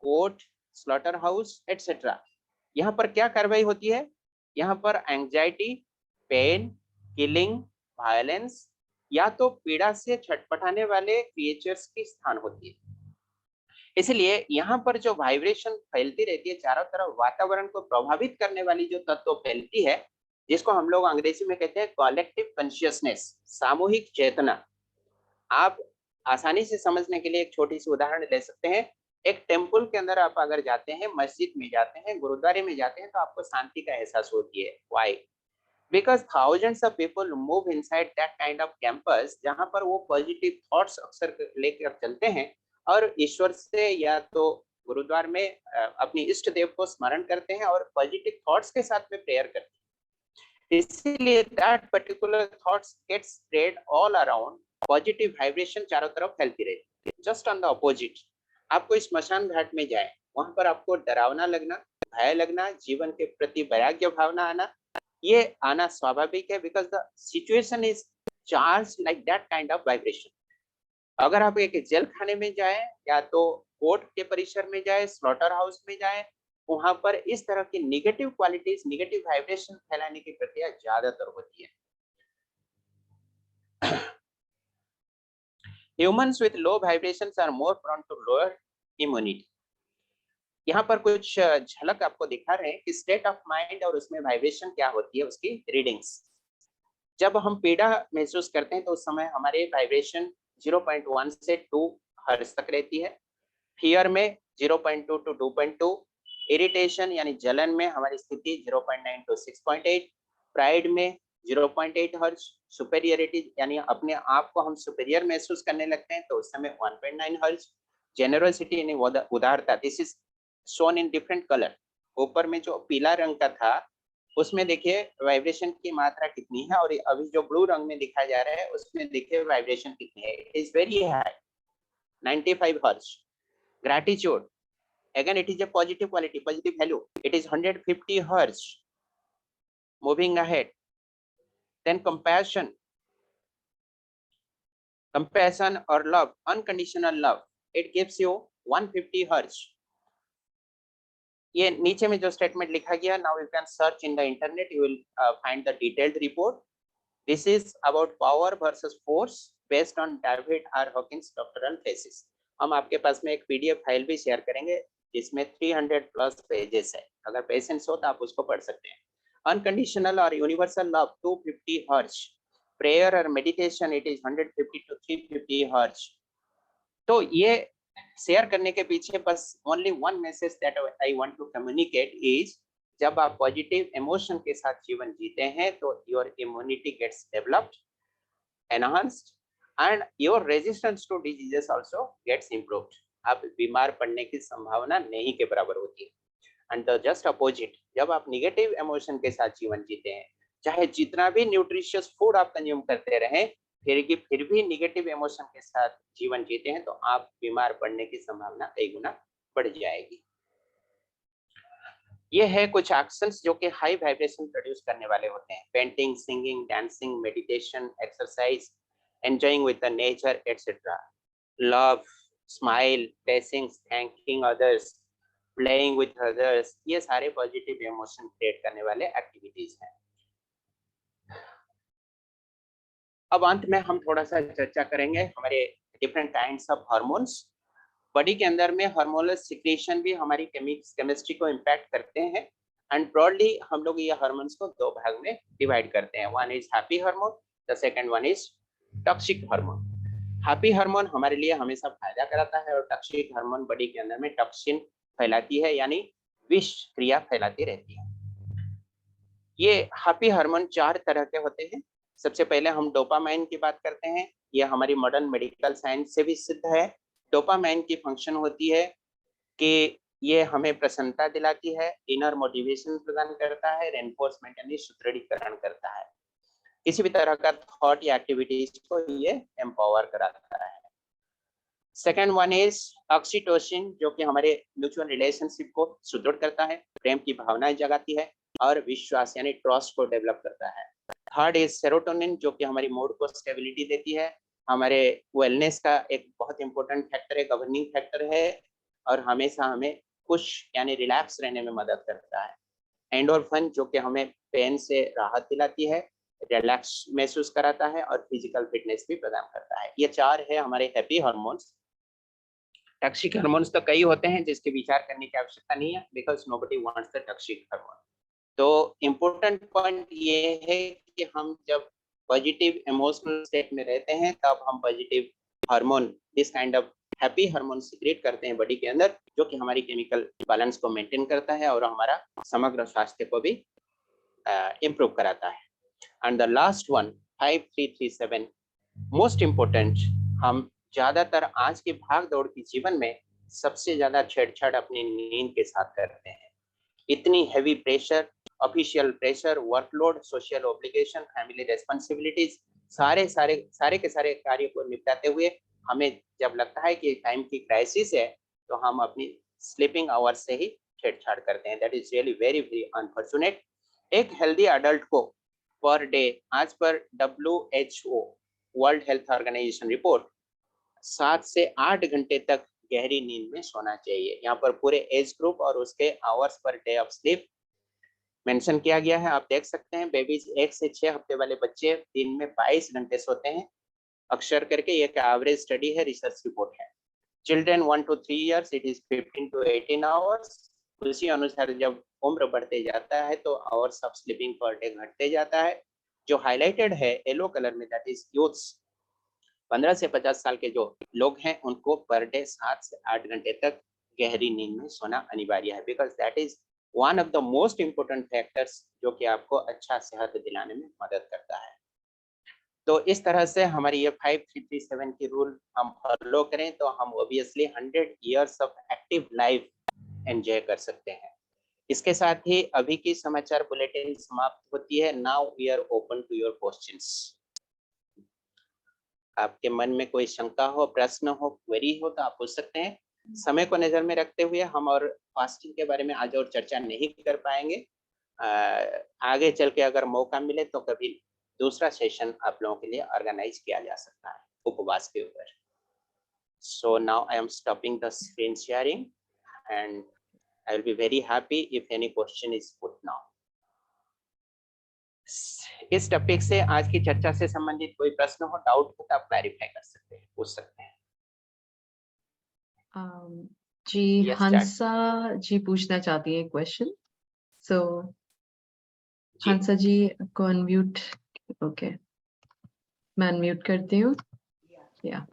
court, slaughter house etcetera, यहाँ पर क्या कार्रवाई होती है, यहाँ पर एंजाइटी, पेन, किलिंग, वायलेंस या तो पीड़ा से छटपटाने वाले क्रिएचर्स की स्थान होती है। इसलिए यहाँ पर जो वाइब्रेशन फैलती रहती है चारों तरफ, वातावरण को प्रभावित करने वाली जो तत्व फैलती है, जिसको हम लोग अंग्रेजी में कहते हैं कलेक्टिव कॉन्शियसनेस, सामूहिक चेतना। आप आसानी से समझने के लिए एक छोटी सी उदाहरण ले सकते हैं। एक टेम्पल के अंदर आप अगर जाते हैं, मस्जिद में जाते हैं, गुरुद्वारे में जाते हैं, तो आपको शांति का एहसास होती है। Why? Because thousands of people move inside that kind off campus, जहां पर वो पॉजिटिव थॉट्स अक्सर लेकर चलते हैं और ईश्वर से या तो गुरुद्वार में अपनी इष्ट देव को स्मरण करते हैं और पॉजिटिव थॉट्स के साथ में प्रेयर करते हैं। इसीलिए that particular thoughts get spread all around, positive vibration चारों तरफ फैलती रहती है। जस्ट ऑन द अपोजिट, आपको स्मशान घाट में जाए, वहां पर आपको डरावना लगना, भय लगना, जीवन के प्रति वैराग्य भावना आना, ये आना स्वाभाविक है, because the situation is charge like that kind of vibration. अगर आप एक जेल खाने में जाए या तो कोर्ट के परिसर में जाए, स्लॉटर हाउस में जाए, वहां पर इस तरह की नेगेटिव क्वालिटीज, नेगेटिव वाइब्रेशन फैलाने की प्रक्रिया ज्यादातर होती है। Humans with low vibrations are more prone to lower immunity. यहाँ पर कुछ झलक आपको दिखा रहे हैं कि स्टेट ऑफ माइंड और उसमें वाइब्रेशन क्या होती है, उसकी रीडिंग्स। जब हम पीड़ा महसूस करते हैं तो उस समय हमारे वाइब्रेशन 0.1 से 2 हर्ट्ज तक रहती है। फियर में 0.2 to 2.2, इरिटेशन यानी जलन में हमारी स्थिति 0.9 to 6.8, प्राइड में 0.8 हर्ट्ज, सुपेरियरिटी यानी अपने आप को हम सुपेरियर महसूस करने लगते हैं तो उस समय 1.9 हर्ट्ज, जेनरसिटी यानी उदारता, this is shown in different colour. ऊपर में जो पीला रंग का था उसमें देखिए वाइब्रेशन की मात्रा कितनी है, और अभी जो ब्लू रंग में दिखाया जा रहा है उसमें देखिए वाइब्रेशन कितनी है. It is very high, 95 hertz. Gratitude, again it is a positive quality, positive value. It is 150 hertz. Moving ahead, then compassion or love, unconditional love, it gives you 150 hertz. ये नीचे में जो स्टेटमेंट लिखा गया, now you can search in the internet, you will find the detailed report. This is about power versus force based on David R. Hawkins doctoral thesis. हम आपके पास में एक पीडीएफ फाइल भी शेयर करेंगे जिसमें 300 प्लस पेजेस है. अगर patience हो तो आप उसको पढ़ सकते हैं. अनकंडीशनल और यूनिवर्सल लव 250 हर्ट्ज. प्रेयर और meditation it is 150 to 350 hertz. तो ये शेयर करने के पीछे बस only one message that I want to communicate is, जब आप पॉजिटिव इमोशन के साथ जीवन जीते हैं तो your immunity gets developed, enhanced, and your resistance to diseases also gets improved. आप बीमार पड़ने की संभावना नहीं के बराबर होती है. एंड द जस्ट अपोजिट, जब आप निगेटिव इमोशन के साथ जीवन जीते हैं, चाहे जितना भी न्यूट्रिशियस फूड आप कंज्यूम करते रहें, फिर भी निगेटिव इमोशन के साथ जीवन जीते हैं तो आप बीमार पड़ने की संभावना कई गुना बढ़ जाएगी. ये है कुछ एक्शंस जो कि हाई वाइब्रेशन प्रोड्यूस करने वाले होते हैं. Painting, singing, dancing, meditation, exercise, enjoying with the nature etcetera. Love, smile, blessings, thanking others, playing with others, ये सारे पॉजिटिव इमोशन क्रिएट करने वाले एक्टिविटीज हैं. अब अंत में हम थोड़ा सा चर्चा करेंगे हमारे different kinds of hormones. Body के अंदर में हार्मोनल सिक्रेशन भी हमारी केमिस्ट्री को इम्पैक्ट करते हैं. एंड ब्रॉडली हम लोग ये हार्मोन्स को दो भाग में डिवाइड करते हैं. One is happy hormone, the second one is toxic hormone. Happy hormone हमारे लिए हमेशा फायदा कराता है और टॉक्सिक हार्मोन बॉडी के अंदर में टॉक्सिन फैलाती है, यानी विष क्रिया फैलाती रहती है. ये हैप्पी हार्मोन चार तरह के होते हैं. सबसे पहले हम डोपामाइन की बात करते हैं. ये हमारी मॉडर्न मेडिकल साइंस से भी सिद्ध है. डोपामाइन की फंक्शन होती है कि ये हमें प्रसन्नता दिलाती है, इनर मोटिवेशन प्रदान करता है, रेनफोर्समेंट यानी सुदृढ़ीकरण करता है. किसी भी तरह का थॉट या एक्टिविटीज को ये एम्पावर कराता है. सेकेंड वन इज ऑक्सीटोसिन, जो कि हमारे म्यूचुअल रिलेशनशिप को सुदृढ़ करता है, प्रेम की भावनाएं जगाती है और विश्वास यानी ट्रस्ट को डेवलप करता है. थर्ड इज सेरोटोनिन, जो कि हमारी मूड को स्टेबिलिटी देती है, हमारे वेलनेस का एक बहुत इंपॉर्टेंट फैक्टर है, गवर्निंग फैक्टर है, और हमेशा हमें खुश यानी रिलैक्स रहने में मदद करता है. एंडोर्फिन, जो कि हमें पेन से राहत दिलाती है, रिलैक्स महसूस कराता है और फिजिकल फिटनेस भी प्रदान करता है. ये चार है हमारे हैप्पी हार्मोन्स. टॉक्सिक हार्मोन्स तो कई होते हैं जिसके विचार करने की आवश्यकता नहीं है, because nobody wants the toxic hormone. तो इम्पोर्टेंट पॉइंट ये है कि हम जब पॉजिटिव इमोशनल स्टेट में रहते हैं तब हम positive hormone, this kind of happy hormone secrete करते हैं बॉडी के अंदर, जो कि हमारी केमिकल बैलेंस को मेंटेन करता है और हमारा समग्र स्वास्थ्य को भी इम्प्रूव कराता है. And the last one 5337 most important. हम ज्यादातर आज की भाग दौड़ की जीवन में सबसे ज्यादा छेड़छाड़ अपनी नींद के साथ करते हैं. इतनी heavy pressure, official pressure, workload, social obligation, family responsibilities, सारे के सारे कार्य को निपटाते हुए हमें जब लगता है कि टाइम की क्राइसिस है तो हम अपनी स्लीपिंग आवर्स से ही छेड़छाड़ करते हैं. That is really very very unfortunate. एक हेल्दी अडल्ट को पर डे, आज पर WHO world health organisation report, 7 से 8 घंटे तक गहरी नींद में सोना चाहिए. यहाँ पर पूरे एज ग्रुप और उसके hours per day of sleep mention किया गया है. आप देख सकते हैं बेबीज 1 से 6 हफ्ते वाले बच्चे दिन में 22 घंटे सोते हैं अक्सर करके. ये एक एवरेज स्टडी है, रिसर्च रिपोर्ट है. Children 1 to 3 years it is 15 to 18 hours. उसी अनुसार जब उम्र बढ़ते जाता है तो hours of sleeping per day घटते जाता है. जो हाईलाइटेड है येलो कलर में, दैट इज यूथ्स. 15 से 50 साल के जो लोग हैं उनको पर डे 7 से 8 घंटे तक गहरी नींद में सोना अनिवार्य है, because that is one of the most important factors जो कि आपको अच्छा सेहत दिलाने में मदद करता है. तो इस तरह से हमारी ये 5337 की रूल हम फॉलो करें तो हम obviously 100 years of active life enjoy कर सकते हैं. इसके साथ ही अभी की समाचार बुलेटिन समाप्त होती है। Now we are open to your questions. आपके मन में कोई शंका हो, प्रश्न हो, क्वेरी हो तो आप पूछ सकते हैं। समय को नजर में रखते हुए हम और फास्टिंग के बारे में आज और चर्चा नहीं कर पाएंगे। आगे चल के अगर मौका मिले तो कभी दूसरा सेशन आप लोगों के लिए ऑर्गेनाइज किया जा सकता है उपवास के ऊपर। So now I am stopping the screen sharing and I will be very happy if any question is put now. इस टॉपिक से आज की चर्चा से संबंधित कोई प्रश्न हो, डाउट हो तो आप क्लैरिफाई कर सकते हैं, पूछ सकते हैं। जी Yes, हंसा जी पूछना चाहती है क्वेश्चन। सो जी हंसा जी को अनम्यूट, ओके मैं अनम्यूट करती हूँ। या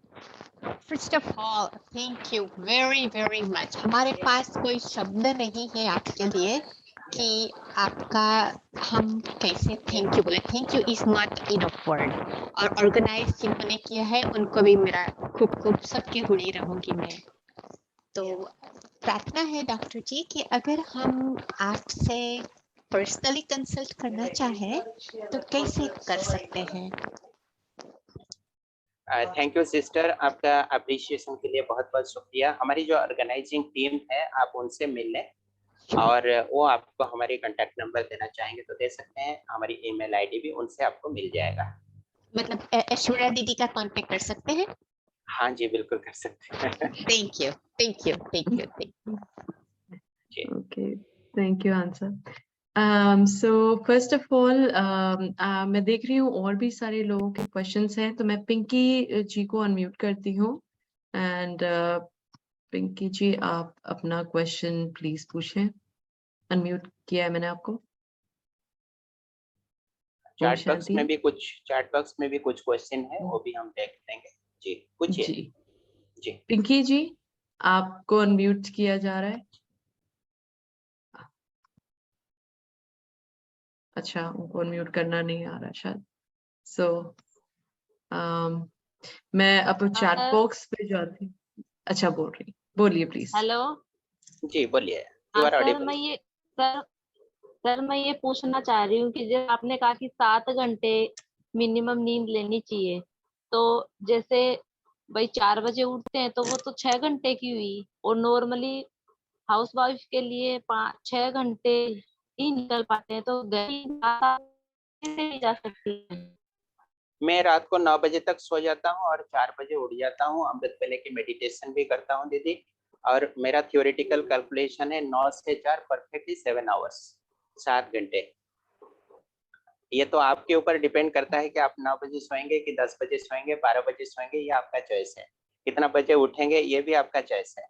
first of all thank you very very much. हमारे पास कोई शब्द नहीं है आपके लिए कि आपका हम कैसे थैंक यू बोले। Thank you is not enough word. और ऑर्गेनाइज जिन्होंने किया है उनको भी मेरा खूब खूब सबकी ऋणी रहूंगी मैं। तो प्रार्थना है डॉक्टर जी कि अगर हम आपसे पर्सनली कंसल्ट करना चाहें तो कैसे कर सकते हैं। थैंक यू सिस्टर, आपका अप्रिशिएशन के लिए बहुत बहुत शुक्रिया। हमारी जो ऑर्गेनाइजिंग टीम है आप उनसे मिल लें और वो आपको हमारे कांटेक्ट नंबर देना चाहेंगे तो दे सकते हैं। हमारी ईमेल आईडी भी उनसे आपको मिल जाएगा। मतलब ऐश्वर्या दीदी का कांटेक्ट कर सकते हैं। हाँ जी बिल्कुल कर सकते हैं। Thank you thank you thank you thank you. Okay thank you answer. So first of all मैं देख रही हूँ और भी सारे लोगों के क्वेश्चंस हैं, तो मैं पिंकी जी को अनम्यूट करती हूँ। एंड पिंकी जी आप अपना क्वेश्चन प्लीज पूछें। अनम्यूट किया है मैंने आपको। ओम चैट बॉक्स शांति। में भी कुछ क्वेश्चन है, वो भी हम देख लेंगे। जी पूछिए। जी जी पिंकी जी आपको अनम्यूट किया जा रहा है। अच्छा उनको अनम्यूट करना नहीं आ रहा शायद। सो मैं अब चैट बॉक्स पे जाती हूँ। अच्छा बोल रही, बोलिए प्लीज। हेलो। जी बोलिए। You are sir audible. मैं ये पूछना चाह रही हूँ कि जैसे आपने कहा कि 7 घंटे मिनिमम नींद लेनी चाहिए, तो जैसे भाई 4 बजे उठते हैं तो वो तो 6 घंटे की हुई, और नॉर्मली हाउस वाइफ के लिए 5-6 घंटे ही निकल पाते हैं, तो कैसे ली जा सकती है। मैं रात को 9 बजे तक सो जाता हूँ और 4 बजे उठ जाता हूँ। अमृत वेले की मेडिटेशन भी करता हूँ दीदी। और मेरा थियोरेटिकल कैलकुलेशन है 9 से 4 परफेक्टली 7 आवर्स, 7 घंटे। ये तो आपके ऊपर डिपेंड करता है कि आप 9 बजे सोएंगे कि 10 बजे सोएंगे, 12 बजे सोएंगे, ये आपका चॉइस है। कितना बजे उठेंगे ये भी आपका चॉइस है।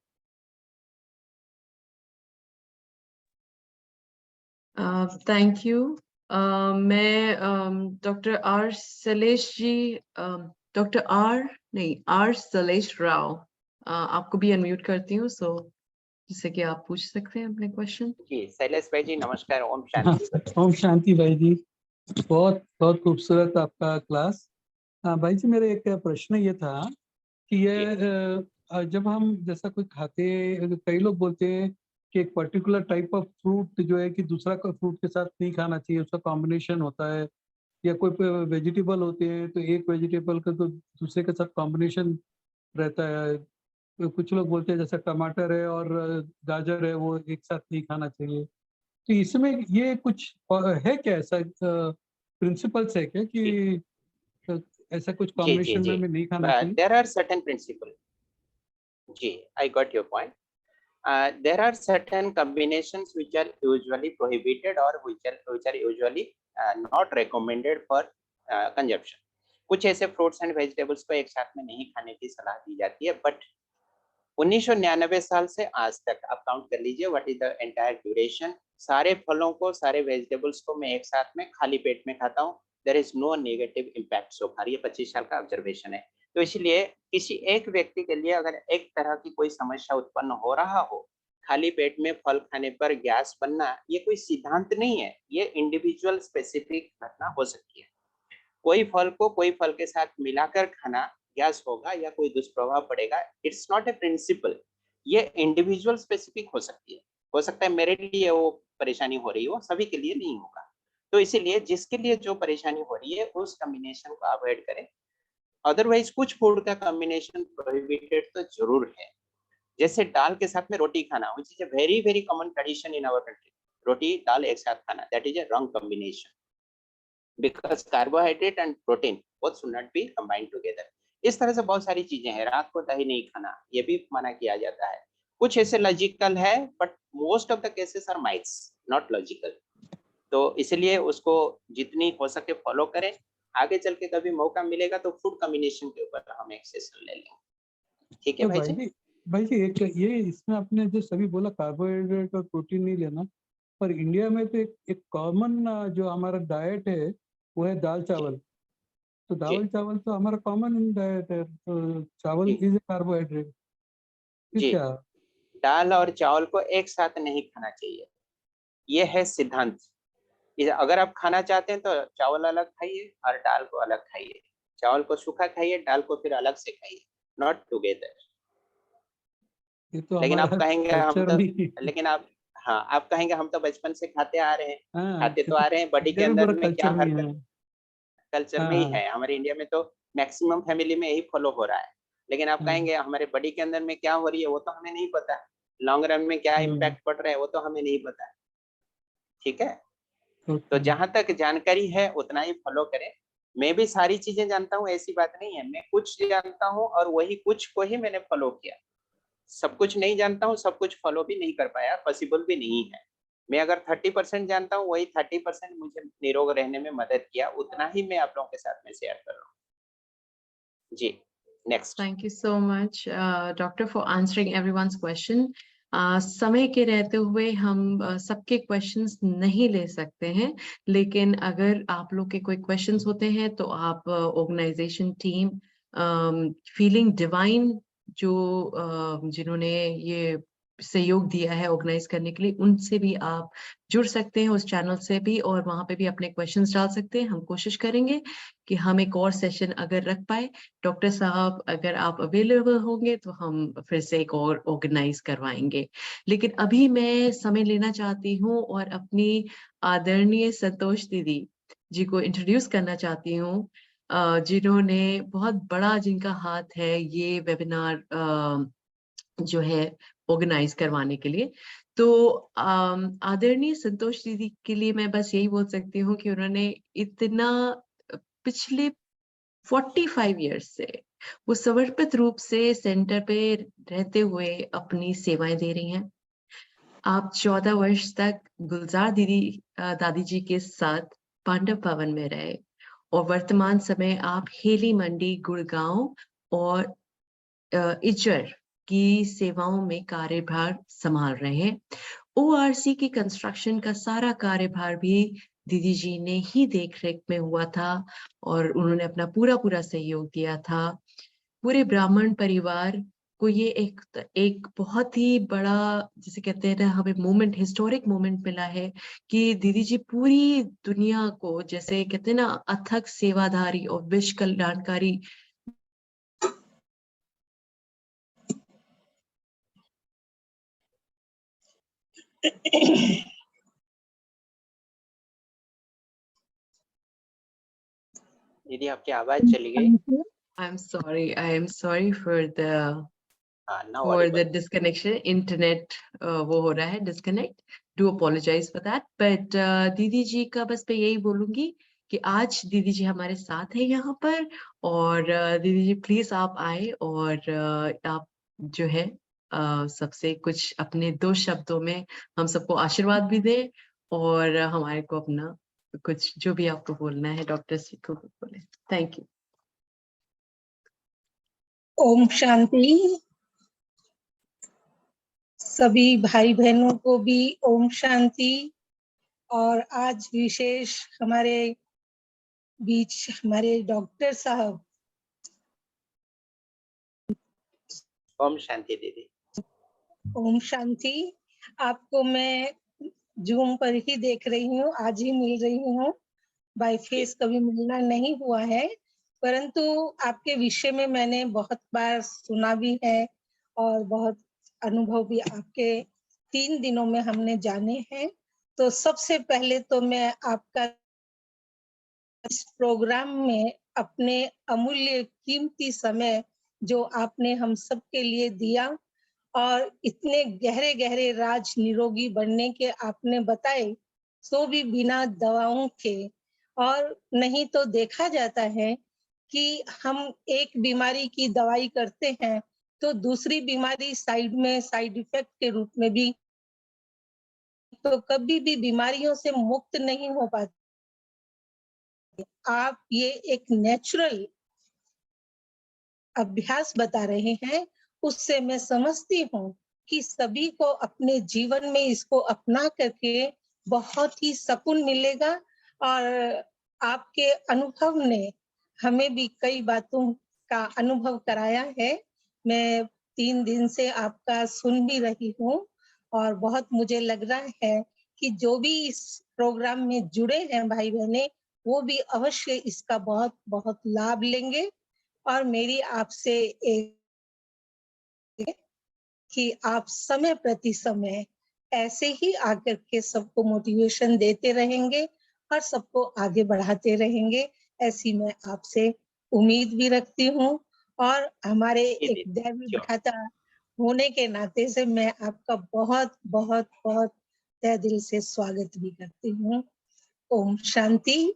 Thank you. मैं डॉक्टर आर सलेश जी, डॉक्टर आर सलेश राव, आपको भी अनम्यूट करती हूँ, सो जिससे कि आप पूछ सकते हैं अपने क्वेश्चन। जी शैलेश भाई जी नमस्कार। ओम शांति। ओम शांति भाई जी, बहुत बहुत खूबसूरत आपका क्लास। भाई जी मेरा एक प्रश्न ये था कि ये जब हम जैसा कोई खाते, कई लोग बोलते हैं कि एक पर्टिकुलर टाइप ऑफ फ्रूट जो है कि दूसरा फ्रूट के साथ नहीं खाना चाहिए, उसका कॉम्बिनेशन होता है, या कोई वेजिटेबल होते हैं तो एक वेजिटेबल का तो दूसरे के साथ कॉम्बिनेशन रहता है। तो कुछ लोग बोलते हैं जैसे टमाटर है और गाजर है वो एक साथ नहीं खाना चाहिए। तो इसमें ये कुछ है क्या, ऐसा प्रिंसिपल्स है क्या कि ऐसा कुछ जी जी कॉम्बिनेशन जी में नहीं खाना चाहिए? There are certain principle. जी I got your point. There are certain combinations which are usually prohibited or which are usually not recommended for consumption. कुछ ऐसे फ्रूट्स एंड वेजिटेबल्स को एक साथ में नहीं खाने की सलाह दी जाती है, बट 1999 साल से आज तक आप काउंट कर लीजिए what is the entire duration. सारे फलों को, सारे वेजिटेबल्स को मैं एक साथ में खाली पेट में खाता हूँ। There is no negative impact so far. ये 25 साल का ऑब्जर्वेशन है। तो इसलिए किसी एक व्यक्ति के लिए अगर एक तरह की कोई समस्या उत्पन्न हो रहा हो, खाली पेट में फल खाने पर गैस बनना, ये कोई सिद्धांत नहीं है, ये इंडिविजुअल स्पेसिफिक घटना हो सकती है। कोई फल को कोई फल के साथ मिलाकर खाना गैस होगा या कोई दुष्प्रभाव पड़ेगा, इट्स नॉट ए प्रिंसिपल। ये इंडिविजुअल स्पेसिफिक हो सकती है। हो सकता है मेरे लिए वो परेशानी हो रही है वो सभी के लिए नहीं होगा। तो इसीलिए जिसके लिए जो परेशानी हो रही है उस कॉम्बिनेशन को अवॉइड करें। अदरवाइज कुछ फूड का कॉम्बिनेशन प्रोहिबिटेड तो जरूर है, जैसे दाल के साथ में रोटी खाना, which is a very very common tradition in our country. रोटी दाल एक साथ खाना, that is a wrong combination, because carbohydrate and protein both should not be combined together. इस तरह से बहुत सारी चीजें हैं। रात को दही नहीं खाना, ये भी मना किया जाता है। कुछ ऐसे लॉजिकल है, but most of the cases are myths, not logical. तो इसलिए उसको जितनी हो सके फॉलो करें। आगे चल के कभी मौका मिलेगा तो फूड कॉम्बिनेशन के ऊपर हम एक सेशन ले लेंगे। ठीक है तो भाई जी? भाई जी एक ये इसमें आपने जो सभी बोला कार्बोहाइड्रेट और प्रोटीन नहीं लेना, पर इंडिया में तो एक कॉमन जो हमारा डाइट है वो है दाल चावल। तो दाल चावल तो हमारा कॉमन डाइट है, तो चावल जी इज ए कार्बोहाइड्रेट, फिर जी, क्या? दाल और चावल को एक साथ नहीं खाना चाहिए, ये है सिद्धांत। अगर आप खाना चाहते हैं तो चावल अलग खाइए और दाल को अलग खाइए। चावल को सूखा खाइए, दाल को फिर अलग से खाइए, नॉट टुगेदर। ये तो लेकिन आप हमारा कहेंगे हम कल्चर तो, नहीं। लेकिन आप, हाँ आप कहेंगे हम तो बचपन से खाते आ रहे हैं। हाँ, खाते तो आ रहे हैं, बॉडी के इंडिया में अंदर पूरा में क्या कल्चर नहीं है। हरकत, कल्चर हाँ में ही हाँ है। हमारे इंडिया में तो मैक्सिमम फैमिली में यही फॉलो हो रहा है। लेकिन आप हाँ, कहेंगे हमारे बॉडी के अंदर में क्या हो रही है वो तो हमें नहीं पता, लॉन्ग रन में क्या हम्म, इम्पैक्ट पड़ रहा है वो तो हमें नहीं पता। ठीक है, तो ओके। जहां तक जानकारी है उतना ही फॉलो करें। मैं भी सारी चीजें जानता हूँ ऐसी बात नहीं है, मैं कुछ जानता हूँ और वही कुछ को ही मैंने फॉलो किया। सब कुछ नहीं जानता हूँ, सब कुछ फॉलो भी नहीं कर पाया, पॉसिबल भी नहीं है। मैं अगर 30% जानता हूँ, वही 30% मुझे निरोग रहने में मदद किया, उतना ही मैं आप लोगों के साथ में शेयर कर रहा हूँ। जी, next. Thank you so much, Doctor, for answering everyone's question. समय के रहते हुए हम सबके क्वेश्चंस नहीं ले सकते हैं, लेकिन अगर आप लोग के कोई क्वेश्चंस होते हैं तो आप ऑर्गेनाइजेशन टीम फीलिंग डिवाइन जो जिन्होंने ये सहयोग दिया है ऑर्गेनाइज करने के लिए, उनसे भी आप जुड़ सकते हैं, उस चैनल से भी, और वहां पे भी अपने क्वेश्चंस डाल सकते हैं। हम कोशिश करेंगे कि हम एक और सेशन अगर रख पाए। डॉक्टर साहब अगर आप अवेलेबल होंगे तो हम फिर से एक और ऑर्गेनाइज करवाएंगे। लेकिन अभी मैं समय लेना चाहती हूँ और अपनी आदरणीय संतोष दीदी जी को इंट्रोड्यूस करना चाहती हूँ, जिन्होंने बहुत बड़ा, जिनका हाथ है ये वेबिनार जो है ऑर्गेनाइज करवाने के लिए। तो आदरणीय संतोष दीदी के लिए मैं बस यही बोल सकती हूँ कि उन्होंने इतना पिछले 45 इयर्स से वो समर्पित रूप से सेंटर पे रहते हुए अपनी सेवाएं दे रही हैं। आप 14 वर्ष तक गुलजार दादी जी के साथ पांडव भवन में रहे और वर्तमान समय आप हेली मंडी, गुड़गांव और इचर की सेवाओं में कार्यभार संभाल रहे हैं। ओआरसी की कंस्ट्रक्शन का सारा कार्यभार भी दीदी जी ने ही देखरेख में हुआ था और उन्होंने अपना पूरा सहयोग दिया था। पूरे ब्राह्मण परिवार को ये एक बहुत ही बड़ा, जिसे कहते हैं ना, हमें मोमेंट, हिस्टोरिक मोमेंट मिला है कि दीदी जी पूरी दुनिया को, जैसे कहते हैं ना, अथक सेवाधारी और विश्व कल्याणकारी दीदी आपकी आवाज चली गई। I am sorry for the हाँ, now for the Audible. disconnection. Internet वो हो रहा है disconnect. Do apologize for that. But दीदी जी का बस मैं यही बोलूंगी कि आज दीदी जी हमारे साथ है यहाँ पर, और दीदी जी प्लीज आप आए और आप जो है सबसे कुछ अपने 2 शब्दों में हम सबको आशीर्वाद भी दें और हमारे को अपना कुछ जो भी आपको बोलना है डॉक्टर जी को बोले। Thank you. ओम शांति। सभी भाई बहनों को भी ओम शांति। और आज विशेष हमारे बीच हमारे डॉक्टर साहब, ओम शांति दीदी। ओम शांति। आपको मैं जूम पर ही देख रही हूँ, आज ही मिल रही हूँ, बाय फेस कभी मिलना नहीं हुआ है, परंतु आपके विषय में मैंने बहुत बार सुना भी है और बहुत अनुभव भी आपके 3 दिनों में हमने जाने हैं। तो सबसे पहले तो मैं आपका इस प्रोग्राम में अपने अमूल्य कीमती समय जो आपने हम सब के लिए दिया और इतने गहरे गहरे राज निरोगी बनने के आपने बताए, सो भी बिना दवाओं के। और नहीं तो देखा जाता है कि हम एक बीमारी की दवाई करते हैं तो दूसरी बीमारी साइड में साइड इफेक्ट के रूप में भी, तो कभी भी बीमारियों से मुक्त नहीं हो पाते। आप ये एक नेचुरल अभ्यास बता रहे हैं, उससे मैं समझती हूँ कि सभी को अपने जीवन में इसको अपना करके बहुत ही सुकून मिलेगा। और आपके अनुभव ने हमें भी कई बातों का अनुभव कराया है। मैं 3 दिन से आपका सुन भी रही हूँ और बहुत मुझे लग रहा है कि जो भी इस प्रोग्राम में जुड़े हैं भाई बहनें, वो भी अवश्य इसका बहुत बहुत लाभ लेंगे। और मेरी आपसे एक कि आप समय प्रति समय ऐसे ही आकर के सबको मोटिवेशन देते रहेंगे और सबको आगे बढ़ाते रहेंगे, ऐसी मैं आपसे उम्मीद भी रखती हूँ। और हमारे एक दैवी भ्राता होने के नाते से मैं आपका बहुत बहुत बहुत तहे दिल से स्वागत भी करती हूँ। ओम शांति।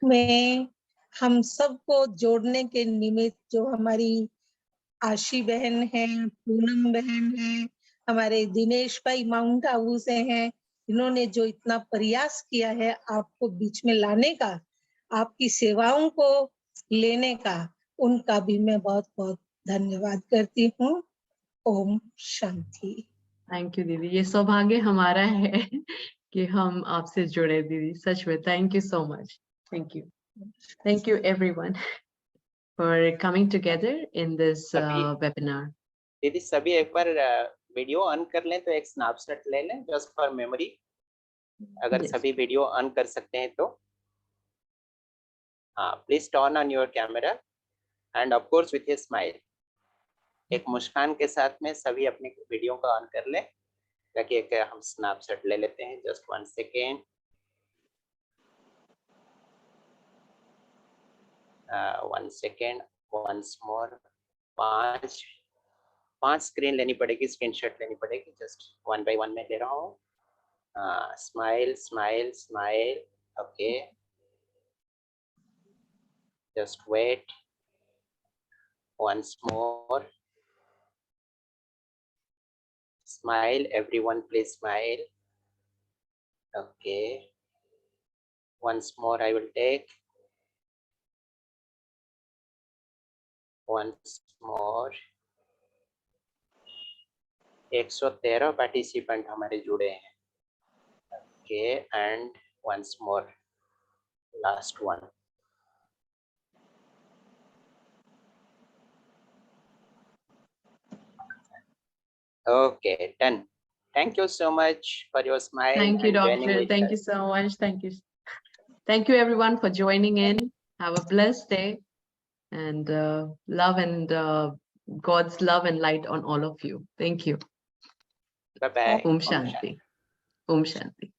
में हम सबको जोड़ने के निमित्त जो हमारी आशी बहन है, पूनम बहन है, हमारे दिनेश भाई माउंट आबू से हैं, इन्होंने जो इतना प्रयास किया है आपको बीच में लाने का, आपकी सेवाओं को लेने का, उनका भी मैं बहुत बहुत धन्यवाद करती हूँ। ओम शांति। थैंक यू दीदी, ये सौभाग्य हमारा है कि हम आपसे जुड़े दीदी, सच में thank you so much. Thank you everyone for coming together in this webinar. दीदी सभी एक बार वीडियो ऑन कर लें तो एक स्नैपशॉट ले लें जस्ट फॉर मेमोरी, अगर सभी वीडियो ऑन कर सकते हैं तो। हाँ, please turn on your camera end of course with a smile. एक मुस्कान के साथ में सभी अपने वीडियो को ऑन कर लें, ताकि एक हम स्नैपशॉट ले लेते हैं। Just 1 second. 1 second, once more. 5 screen लेनी पड़ेगी, स्क्रीनशॉट लेनी पड़ेगी। जस्ट 1 बाय 1 में ले रहा हूँ। Smile smile smile. Okay, just wait. Once more. Smile, everyone, please smile. Okay. Once more, I will take. Once more. 113 participant हमारे जुड़े हैं। Okay, and once more, last one. Okay, done. Thank you so much for your smile. Thank you, doctor. Thank you so much. Thank you. Thank you, everyone, for joining in. Have a blessed day, and love and God's love and light on all of you. Thank you. Bye bye. Om Shanti. Om Shanti.